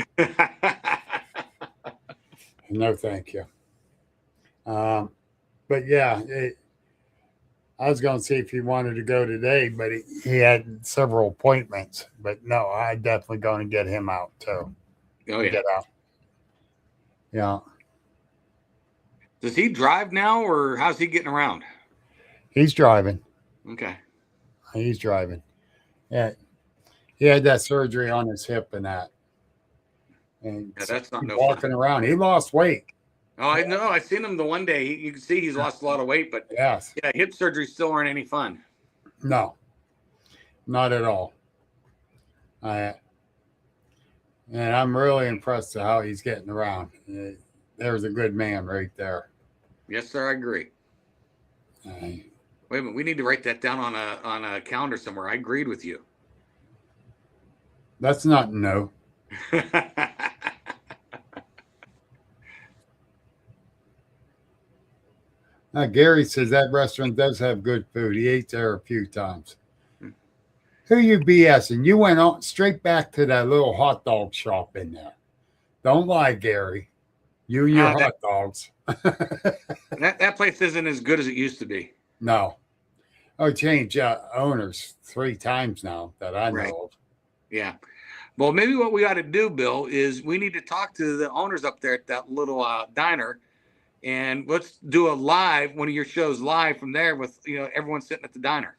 No, thank you. But yeah, I was going to see if he wanted to go today, but he had several appointments. But no, I'm definitely going to get him out too. Oh, yeah. Get out. Yeah. Does he drive now, or how's he getting around? He's driving. Okay. He's driving. Yeah. He had that surgery on his hip and that. And Yeah, that's not he's no walking fun. around. He lost weight. Oh, I know. I seen him the one day. You can see he's lost a lot of weight, but Yes. yeah, hip surgery still aren't any fun. No. Not at all. And I'm really impressed at how he's getting around. There's a good man right there. Yes, sir. I agree. Wait a minute. We need to write that down on a calendar somewhere. I agreed with you. That's not no. Gary says that restaurant does have good food. He ate there a few times. Who you BSing? You went on straight back to that little hot dog shop in there. Don't lie, Gary. You and your hot dogs. that place isn't as good as it used to be. No. Oh, changed owners 3 times now that I know of. Yeah. Well, maybe what we got to do, Bill, is we need to talk to the owners up there at that little diner, and let's do one of your shows live from there with everyone sitting at the diner.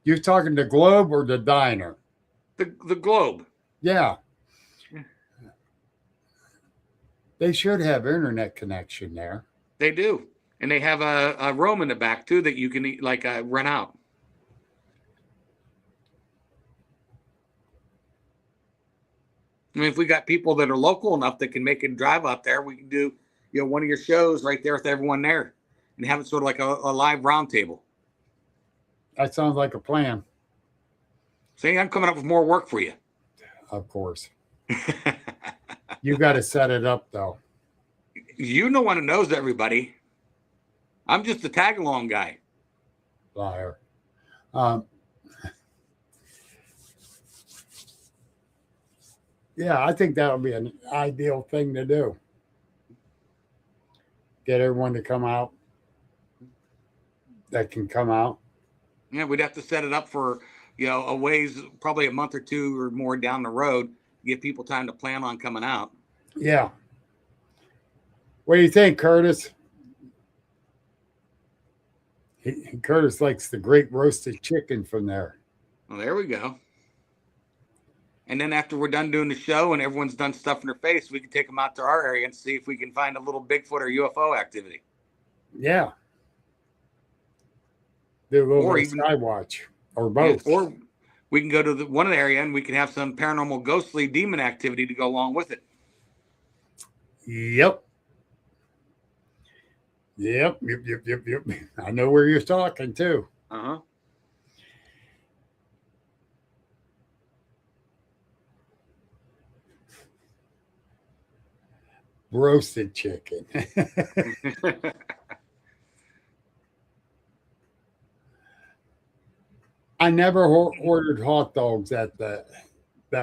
You're talking the Globe or the diner? The Globe. Yeah. They should have internet connection there. They do. And they have a room in the back, too, that you can rent out. I mean, if we got people that are local enough that can make a drive out there, we can do, one of your shows right there with everyone there and have it sort of like a live roundtable. That sounds like a plan. See, I'm coming up with more work for you. Of course. You got to set it up, though. You know one who knows everybody. I'm just a tag-along guy. Liar. Yeah, I think that would be an ideal thing to do. Get everyone to come out that can come out. Yeah, we'd have to set it up for, a ways, probably a month or 2 or more down the road, give people time to plan on coming out. Yeah. What do you think, Curtis? Curtis likes the great roasted chicken from there. Well, there we go. And then after we're done doing the show and everyone's done stuffing their face, we can take them out to our area and see if we can find a little Bigfoot or UFO activity. Yeah. Do a little bit of Skywatch or both. Yeah, or we can go to one area and we can have some paranormal ghostly demon activity to go along with it. Yep. I know where you're talking too. Uh-huh. Roasted chicken. I never ordered hot dogs at that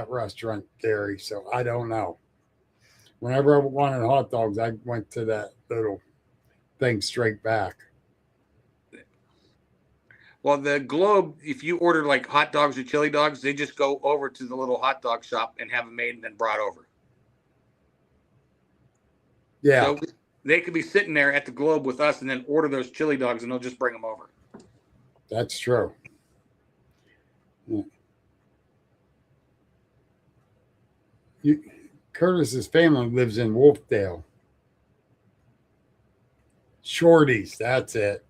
restaurant, Gary, so I don't know. Whenever I wanted hot dogs, I went to that little thing straight back. Well, the Globe, if you order like hot dogs or chili dogs, they just go over to the little hot dog shop and have them made and then brought over. Yeah. So they could be sitting there at the Globe with us and then order those chili dogs and they'll just bring them over. That's true. Yeah. Curtis's family lives in Wolfdale. Shorty's, that's it.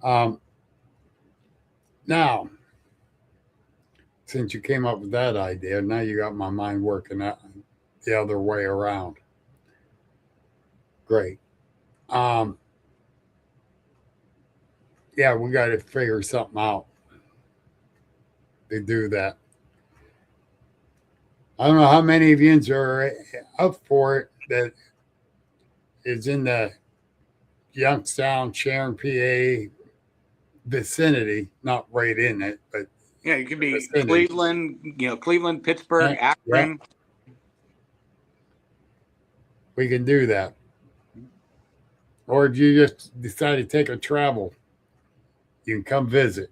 Now, since you came up with that idea, now you got my mind working out the other way around. Great. Yeah, we got to figure something out to do that. I don't know how many of you are up for it that is in the Youngstown, Sharon, PA vicinity, not right in it, but Yeah, you could be vicinity. Cleveland, Cleveland, Pittsburgh, Yeah, Akron. We can do that. Or if you just decide to take a travel, you can come visit.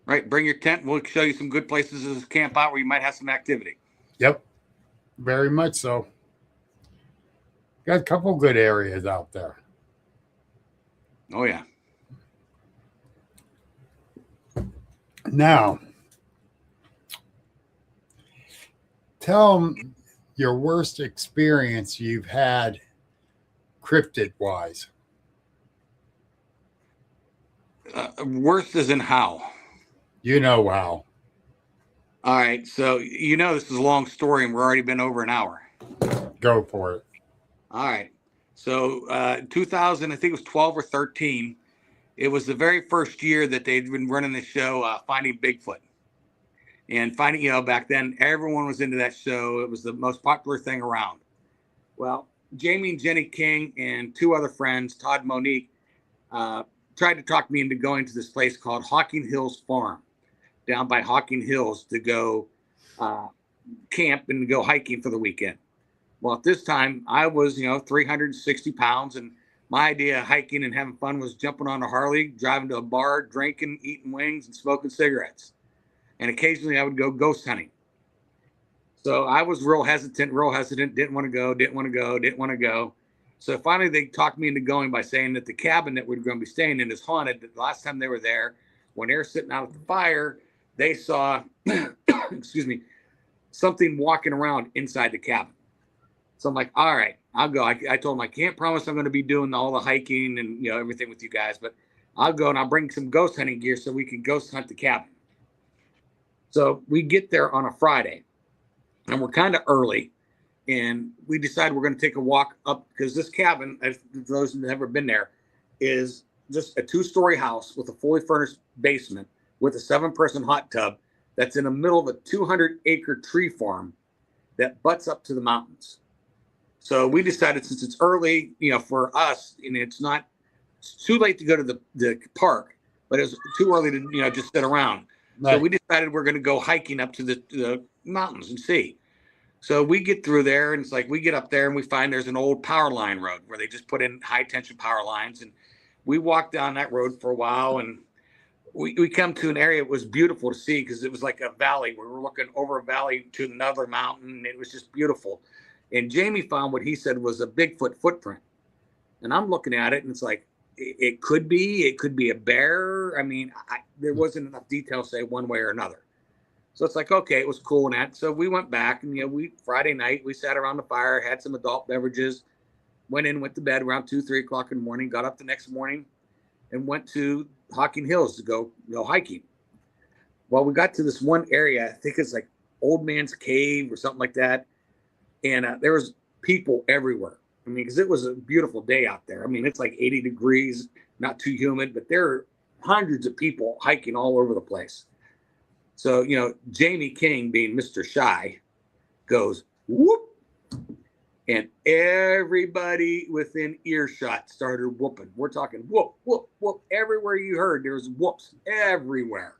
Right, bring your tent. We'll show you some good places to camp out where you might have some activity. Yep, very much so. Got a couple good areas out there. Oh, yeah. Now, tell them your worst experience you've had cryptid-wise. Worse is in how. You know how. All right, so this is a long story, and we're already been over an hour. Go for it. All right, so 2000, I think it was 12 or 13. It was the very first year that they'd been running the show, Finding Bigfoot. And finding, back then, everyone was into that show. It was the most popular thing around. Well, Jamie and Jenny King and two other friends, Todd and Monique, tried to talk me into going to this place called Hocking Hills Farm down by Hocking Hills to go camp and go hiking for the weekend. Well, at this time, I was, 360 pounds, and my idea of hiking and having fun was jumping on a Harley, driving to a bar, drinking, eating wings, and smoking cigarettes. And occasionally I would go ghost hunting. So I was real hesitant, didn't want to go. So finally they talked me into going by saying that the cabin that we're going to be staying in is haunted. The last time they were there, when they were sitting out at the fire, they saw, something walking around inside the cabin. So I'm like, all right, I'll go. I told them I can't promise I'm going to be doing all the hiking and everything with you guys, but I'll go and I'll bring some ghost hunting gear so we can ghost hunt the cabin. So we get there on a Friday, and we're kind of early, and we decide we're going to take a walk up because this cabin, for those who've never been there, is just a 2-story house with a fully furnished basement with a 7-person hot tub that's in the middle of a 200-acre tree farm that butts up to the mountains. So we decided, since it's early, for us, and it's too late to go to the park, but it's too early to just sit around. Right. So we decided we're going to go hiking up to the mountains and see. So we get through there, and it's like we get up there and we find there's an old power line road where they just put in high tension power lines. And we walked down that road for a while, and we come to an area. It was beautiful to see because it was like a valley. We were looking over a valley to another mountain, and it was just beautiful. And Jamie found what he said was a Bigfoot footprint. And I'm looking at it, and it's like, it could be a bear. I mean, there wasn't enough detail to say one way or another. So it's like, okay, it was cool and that. So we went back, and Friday night, we sat around the fire, had some adult beverages, went to bed around 2-3 o'clock in the morning, got up the next morning and went to Hocking Hills to go hiking. Well, we got to this one area, I think it's like Old Man's Cave or something like that. And there was people everywhere. I mean, because it was a beautiful day out there. I mean, it's like 80 degrees, not too humid, but there are hundreds of people hiking all over the place. So, Jamie King, being Mr. Shy, goes, whoop. And everybody within earshot started whooping. We're talking whoop, whoop, whoop. Everywhere you heard, there was whoops everywhere.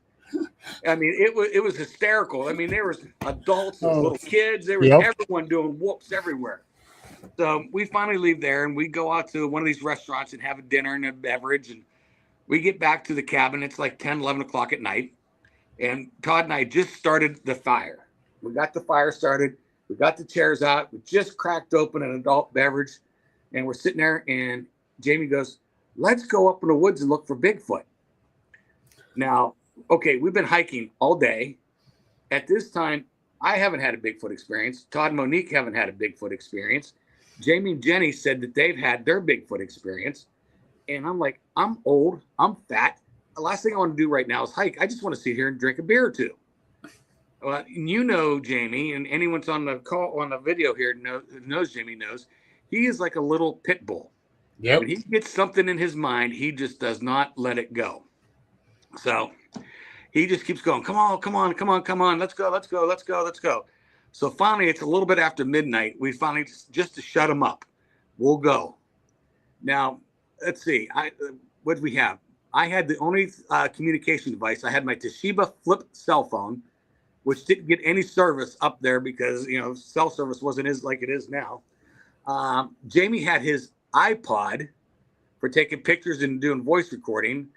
I mean, it was hysterical. I mean, there was adults, little kids. There was everyone doing whoops everywhere. So we finally leave there, and we go out to one of these restaurants and have a dinner and a beverage. And we get back to the cabin. It's like 10, 11 o'clock at night. And Todd and I just started the fire. We got the fire started. We got the chairs out. We just cracked open an adult beverage. And we're sitting there, and Jamie goes, let's go up in the woods and look for Bigfoot. Now, okay, we've been hiking all day. At this time, I haven't had a Bigfoot experience. Todd and Monique haven't had a Bigfoot experience. Jamie and Jenny said that they've had their Bigfoot experience. And I'm like, I'm old, I'm fat. The last thing I want to do right now is hike. I just want to sit here and drink a beer or two. Well, you know Jamie, and anyone's on the call on the video here knows Jamie knows. He is like a little pit bull. Yep. When he gets something in his mind, he just does not let it go. So he just keeps going. Come on, come on, come on, come on. Let's go, let's go, let's go, let's go. So finally, it's a little bit after midnight. We finally just to shut him up. We'll go. Now, let's see. What do we have? I had the only communication device. I had my Toshiba flip cell phone, which didn't get any service up there because, cell service wasn't like it is now. Jamie had his iPod for taking pictures and doing voice recording.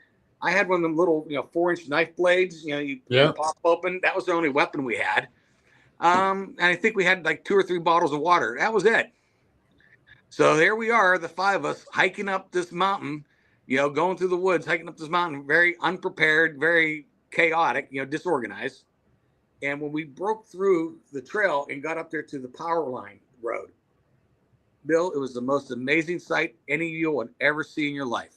I had one of them little, 4-inch knife blades, you pop open. That was the only weapon we had. And I think we had like 2 or 3 bottles of water. That was it. So there we are, the 5 of us hiking up this mountain, going through the woods, hiking up this mountain, very unprepared, very chaotic, disorganized. And when we broke through the trail and got up there to the power line road, Bill, it was the most amazing sight any of you would ever see in your life.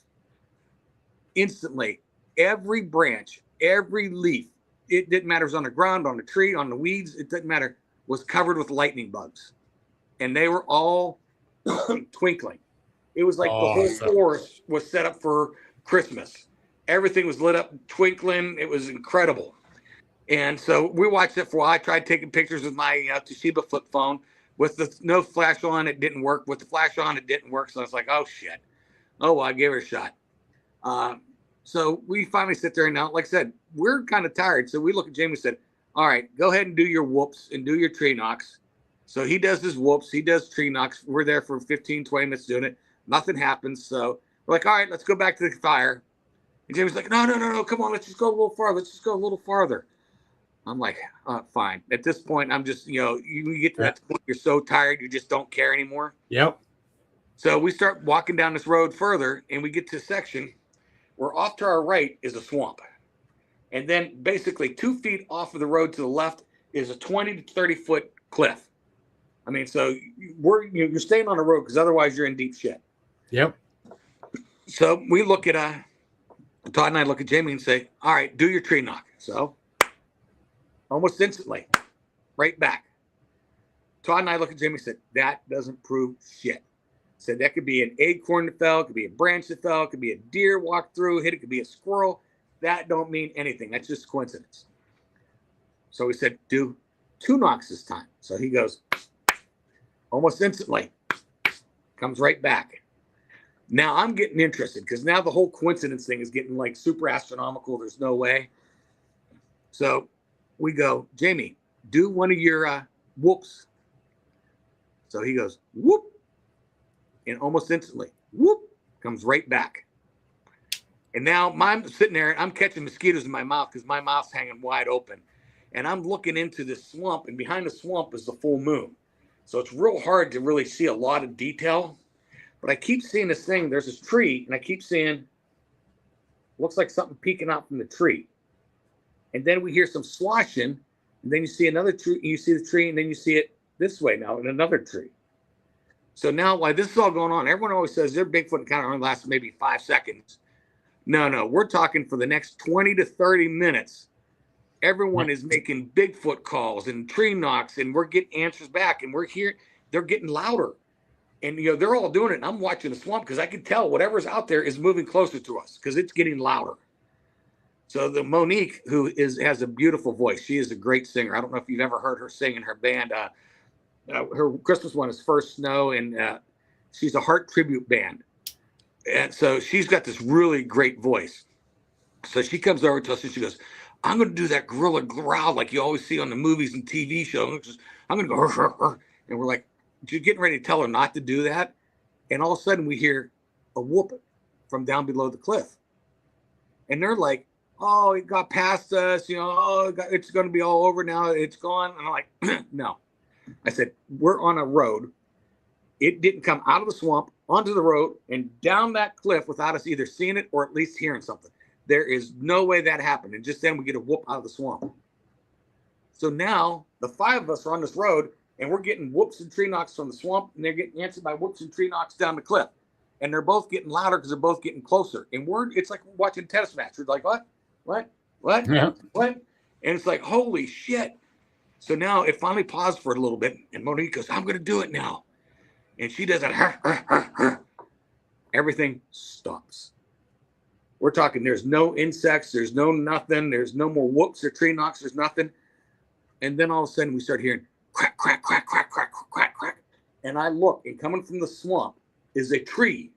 Instantly, every branch, every leaf, it didn't matter if it was on the ground, on the tree, on the weeds, it didn't matter, was covered with lightning bugs. And they were all twinkling. It was like the whole forest was set up for Christmas. Everything was lit up, twinkling. It was incredible. And so we watched it for a while. I tried taking pictures with my Toshiba flip phone. With the no flash on, it didn't work. With the flash on, it didn't work. So I was like, oh, shit. Oh, well, I gave it a shot. So we finally sit there. And now, like I said, we're kind of tired. So we look at Jamie and said, all right, go ahead and do your whoops and do your tree knocks. So he does his whoops. He does tree knocks. We're there for 15, 20 minutes doing it. Nothing happens. So we're like, all right, let's go back to the fire. And Jamie's like, no. Come on. Let's just go a little farther. Let's just go a little farther. I'm like, fine. At this point, I'm just, you get to that point, you're so tired, you just don't care anymore. Yep. So we start walking down this road further, and we get to a section where off to our right is a swamp. And then basically 2 feet off of the road to the left is a 20 to 30-foot cliff. I mean, so you're staying on the road because otherwise you're in deep shit. Yep. So we look at, Todd and I look at Jamie and say, all right, do your tree knock. So almost instantly, right back. Todd and I look at Jamie and said, that doesn't prove shit. Said that could be an acorn that fell, it could be a branch that fell, it could be a deer walked through, hit it, could be a squirrel. That don't mean anything. That's just coincidence. So we said, do 2 knocks this time. So he goes, almost instantly, comes right back. Now I'm getting interested because now the whole coincidence thing is getting like super astronomical. There's no way. So we go, Jamie, do one of your whoops. So he goes, whoop. And almost instantly, whoop, comes right back. And now I'm sitting there and I'm catching mosquitoes in my mouth because my mouth's hanging wide open. And I'm looking into this swamp, and behind the swamp is the full moon. So it's real hard to really see a lot of detail. But I keep seeing this thing. There's this tree, and I keep seeing, looks like something peeking out from the tree. And then we hear some sloshing, and then you see another tree, and you see the tree, and then you see it this way now in another tree. So now, while this is all going on, everyone always says their Bigfoot encounter only lasts maybe 5 seconds. No, we're talking for the next 20 to 30 minutes. Everyone is making Bigfoot calls and tree knocks, and we're getting answers back, and we're here. They're getting louder. And, they're all doing it. And I'm watching the swamp because I can tell whatever's out there is moving closer to us because it's getting louder. So the Monique, who has a beautiful voice, she is a great singer. I don't know if you've ever heard her sing in her band. Her Christmas one is First Snow, and she's a Heart tribute band. And so she's got this really great voice. So she comes over to us and she goes, I'm going to do that gorilla growl like you always see on the movies and TV shows. I'm going to go, hur, hur. And we're like, you're getting ready to tell her not to do that. And all of a sudden we hear a whoop from down below the cliff. And they're like, oh, it got past us, it's going to be all over now. It's gone. And I'm like, no. I said, we're on a road. It didn't come out of the swamp, onto the road, and down that cliff without us either seeing it or at least hearing something. There is no way that happened. And just then we get a whoop out of the swamp. So now the 5 of us are on this road, and we're getting whoops and tree knocks from the swamp, and they're getting answered by whoops and tree knocks down the cliff. And they're both getting louder because they're both getting closer. And it's like watching a tennis match. We're like, what? Yeah. What? And it's like, holy shit. So now it finally paused for a little bit, and Monique goes, I'm going to do it now. And she does it. Everything stops. We're talking, there's no insects, there's no nothing, there's no more whoops or tree knocks, there's nothing. And then all of a sudden we start hearing crack, crack, crack, crack, crack, crack, crack. And I look, and coming from the swamp is a tree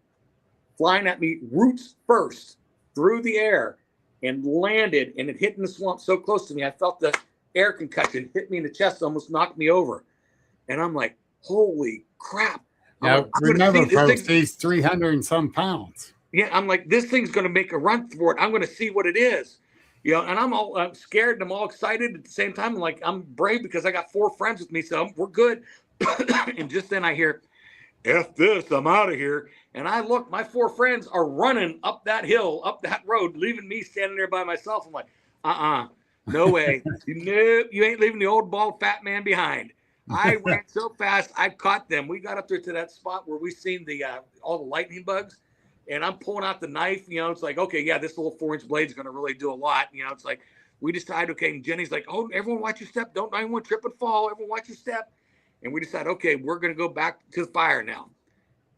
flying at me, roots first, through the air, and landed, and it hit in the swamp so close to me, I felt the air concussion hit me in the chest, almost knocked me over. And I'm like, holy crap. Now, remember, folks, he's 300 and some pounds. Yeah, I'm like, this thing's going to make a run for it. I'm going to see what it is. You know, and I'm scared and I'm all excited at the same time. I'm like, I'm brave because I got 4 friends with me, so we're good. And just then I hear, F this, I'm out of here. And I look, my 4 friends are running up that hill, up that road, leaving me standing there by myself. I'm like, no way. You ain't leaving the old bald fat man behind. I ran so fast, I caught them. We got up there to that spot where we seen the all the lightning bugs. And I'm pulling out the knife, you know, it's like, okay, yeah, this little 4-inch blade is going to really do a lot. You know, it's like, we decided, okay, and Jenny's like, oh, everyone watch your step. Don't anyone trip and fall. Everyone watch your step. And we decided, okay, we're going to go back to the fire now.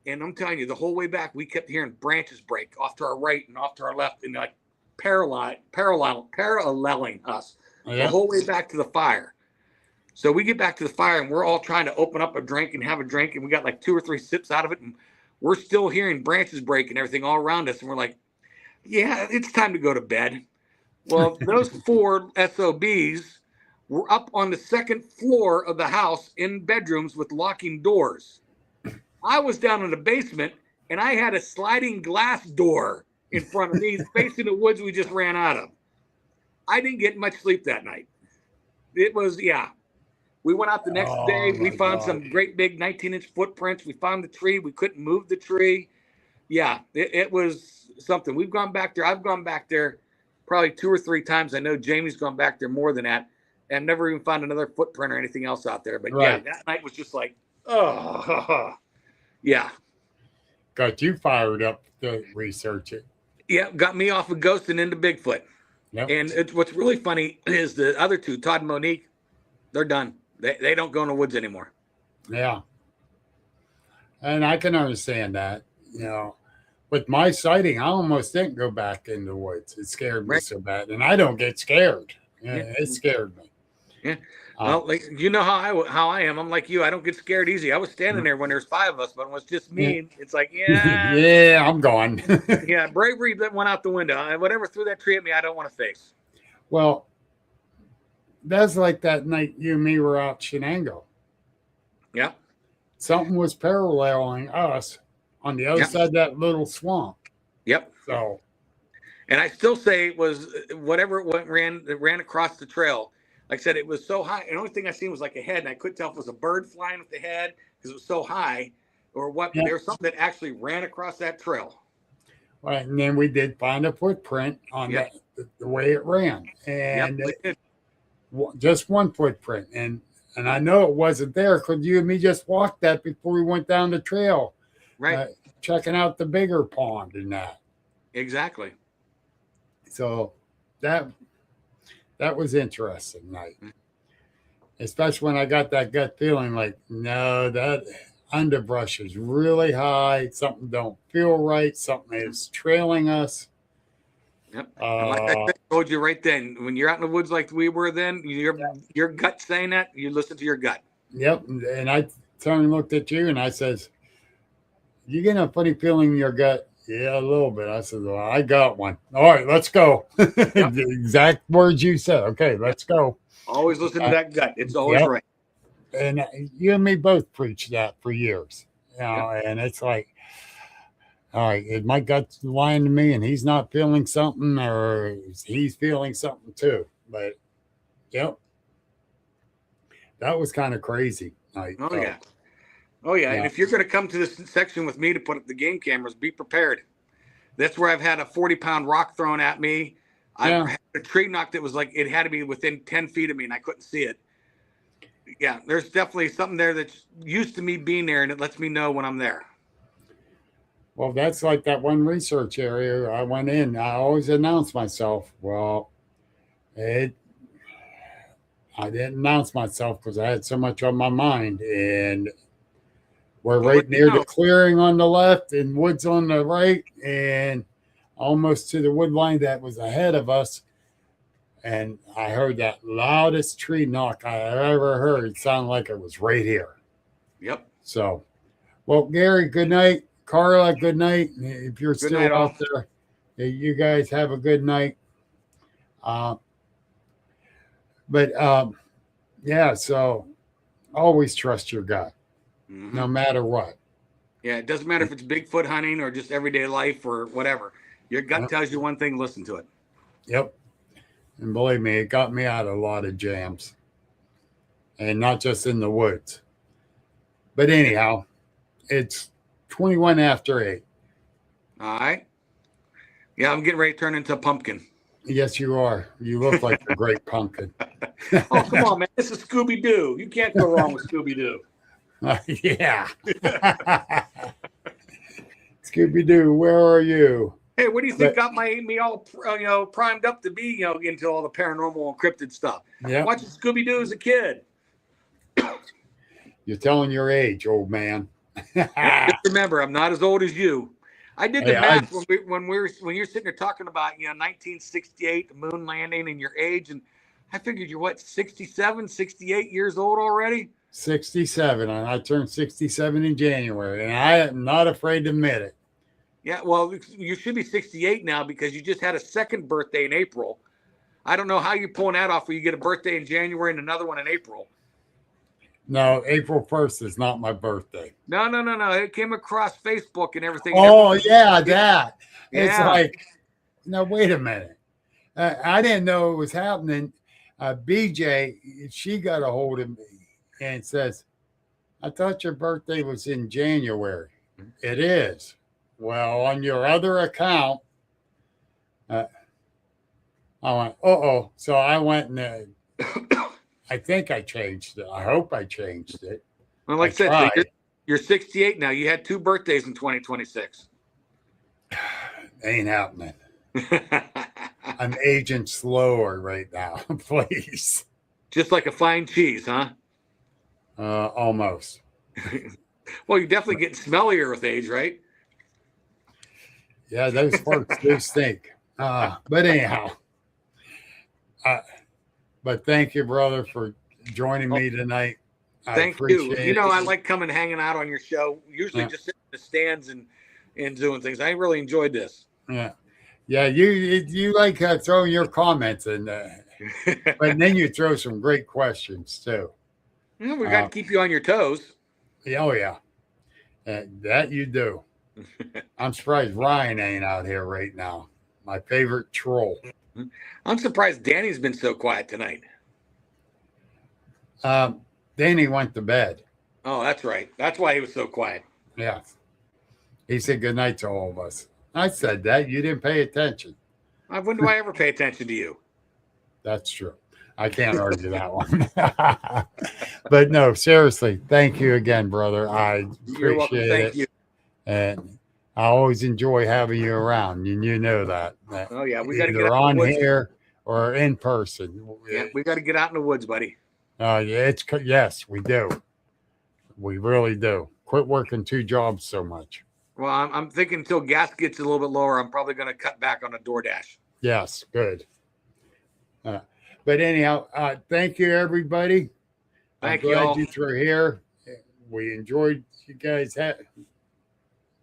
And I'm telling you, the whole way back, we kept hearing branches break off to our right and off to our left and like paralleling us the whole way back to the fire. So we get back to the fire and we're all trying to open up a drink and have a drink. And we got like 2 or 3 sips out of it. And we're still hearing branches break and everything all around us. And we're like, yeah, it's time to go to bed. Well, those 4 SOBs were up on the 2nd floor of the house in bedrooms with locking doors. I was down in the basement and I had a sliding glass door in front of me facing the woods we just ran out of. I didn't get much sleep that night. It was, yeah. We went out the next day. We found some great big 19-inch footprints. We found the tree. We couldn't move the tree. Yeah, it was something. We've gone back there. I've gone back there probably 2 or 3 times. I know Jamie's gone back there more than that. And never even found another footprint or anything else out there. But yeah, that night was just like, oh, yeah. Got you fired up to research it. Yeah, got me off of Ghost and into Bigfoot. Yep. And what's really funny is the other 2, Todd and Monique, they're done. They don't go in the woods anymore. Yeah. And I can understand that. You know, with my sighting, I almost didn't go back in the woods. It scared me so bad. And I don't get scared. It scared me. Yeah. Well, like, you know how I am. I'm like you. I don't get scared easy. I was standing there when there's 5 of us, but when it's just me, it's like, yeah. Yeah, I'm gone. Yeah, bravery that went out the window. Whatever threw that tree at me, I don't want to face. Well, that's like that night you and me were out Shenango. Yeah. Something was paralleling us on the other side of that little swamp. Yep. So. And I still say it was whatever it ran across the trail. Like I said, it was so high. And the only thing I seen was like a head. And I couldn't tell if it was a bird flying with the head because it was so high or what. Yeah. There was something that actually ran across that trail. Right. And then we did find a footprint on the way it ran. And just one footprint. And I know it wasn't there because you and me just walked that before we went down the trail. Right. Checking out the bigger pond and that. Exactly. So that was interesting night. Especially when I got that gut feeling like, no, that underbrush is really high. Something don't feel right. Something is trailing us. Yep. Like I told you right then, when you're out in the woods like we were then, your gut saying that, you listen to your gut. Yep. And I turned and looked at you and I says, you getting a funny feeling in your gut? Yeah, a little bit. I said, well, I got one. All right, let's go. Yep. The exact words you said. Okay, let's go. Always listen to that gut. It's always right. And you and me both preached that for years. You know, and it's like, all right, is my gut lying to me and he's not feeling something or he's feeling something too? But, yep. That was kind of crazy. Yeah. Oh, yeah. And if you're going to come to this section with me to put up the game cameras, be prepared. That's where I've had a 40-pound rock thrown at me. I had a tree knock that was like, it had to be within 10 feet of me and I couldn't see it. Yeah, there's definitely something there that's used to me being there and it lets me know when I'm there. Well, that's like that one research area I went in. I always announce myself. Well, I'm I didn't announce myself because I had so much on my mind. And we're Well, right what do you near the know? clearing on the left and woods on the right, and almost to the wood line that was ahead of us. And I heard that loudest tree knock I ever heard. It sounded like it was right here. Yep. So, well, Gary, good night. Carla, good night. If you're still night, all. out there, you guys have a good night. Yeah, so always trust your gut, Mhm. no matter what. Yeah, it doesn't matter if it's Bigfoot hunting or just everyday life or whatever. Your gut Yep. tells you one thing, listen to it. Yep. And believe me, it got me out of a lot of jams. And not just in the woods. But anyhow, it's 21 after 8. All right. Yeah, I'm getting ready to turn into a pumpkin. Yes, you are. You look like a great pumpkin. Oh, come on, man. This is Scooby-Doo. You can't go wrong with Scooby-Doo. Yeah. Scooby-Doo, where are you? Hey, what do you think got me all primed up to be into all the paranormal encrypted stuff? Yeah. Watching Scooby-Doo as a kid. You're telling your age, old man. Just remember, I'm not as old as you. I did the Hey, math when you're sitting there talking about 1968, the moon landing, and your age, and I figured you're what 67, 68 years old already. 67, and I turned 67 in January, and I am not afraid to admit it. Yeah, well, you should be 68 now because you just had a second birthday in April. I don't know how you're pulling that off where you get a birthday in January and another one in April. No, April 1st is not my birthday. No. It came across Facebook and everything. Oh, yeah, that. It's Yeah. like, no, wait a minute. I didn't know it was happening. BJ, she got a hold of me and says, I thought your birthday was in January. It is. Well, on your other account, I went, uh-oh. So I went and I think I changed it. I hope I changed it. Well, like I said, so you're 68 now. You had 2 birthdays in 2026. Ain't happening. I'm aging slower right now, please. Just like a fine cheese, huh? Almost. Well, you're definitely getting smellier with age, right? Yeah, those forks do stink. But anyhow, but thank you, brother, for joining me tonight. Thank you. I like coming hanging out on your show. Usually just sitting in the stands and doing things. I really enjoyed this. Yeah. Yeah, you like throwing your comments in, but then you throw some great questions too. Yeah, we got to keep you on your toes. Yeah, oh yeah, that you do. I'm surprised Ryan ain't out here right now. My favorite troll. I'm surprised Danny's been so quiet tonight. Danny went to bed. Oh, that's right. That's why he was so quiet. Yeah. He said good night to all of us. I said that. You didn't pay attention. When do I ever pay attention to you? That's true. I can't argue that one. But no, seriously, thank you again, brother. I You're welcome. appreciate Thank it. you. And I always enjoy having you around. And you know that. Oh, yeah. We got to get Either out in on the woods. here or in person. Yeah, we got to get out in the woods, buddy. Yes, we do. We really do. Quit working 2 jobs so much. Well, I'm thinking until gas gets a little bit lower, I'm probably going to cut back on a DoorDash. Yes, good. But anyhow, thank you, everybody. Thank I'm you glad all. you were here. We enjoyed you guys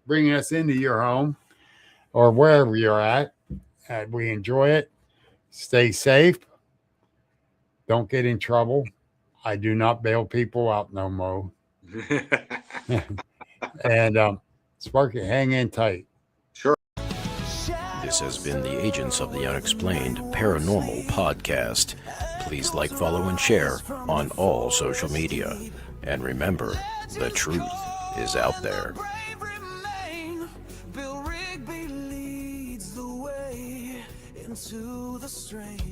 bringing us into your home or wherever you're at. We enjoy it. Stay safe. Don't get in trouble. I do not bail people out no more. And Sparky, hang in tight. This has been the Agents of the Unexplained Paranormal Podcast. Please like, follow, and share on all social media. And remember, the truth is out there. Bill Rigby leads the way into the strange.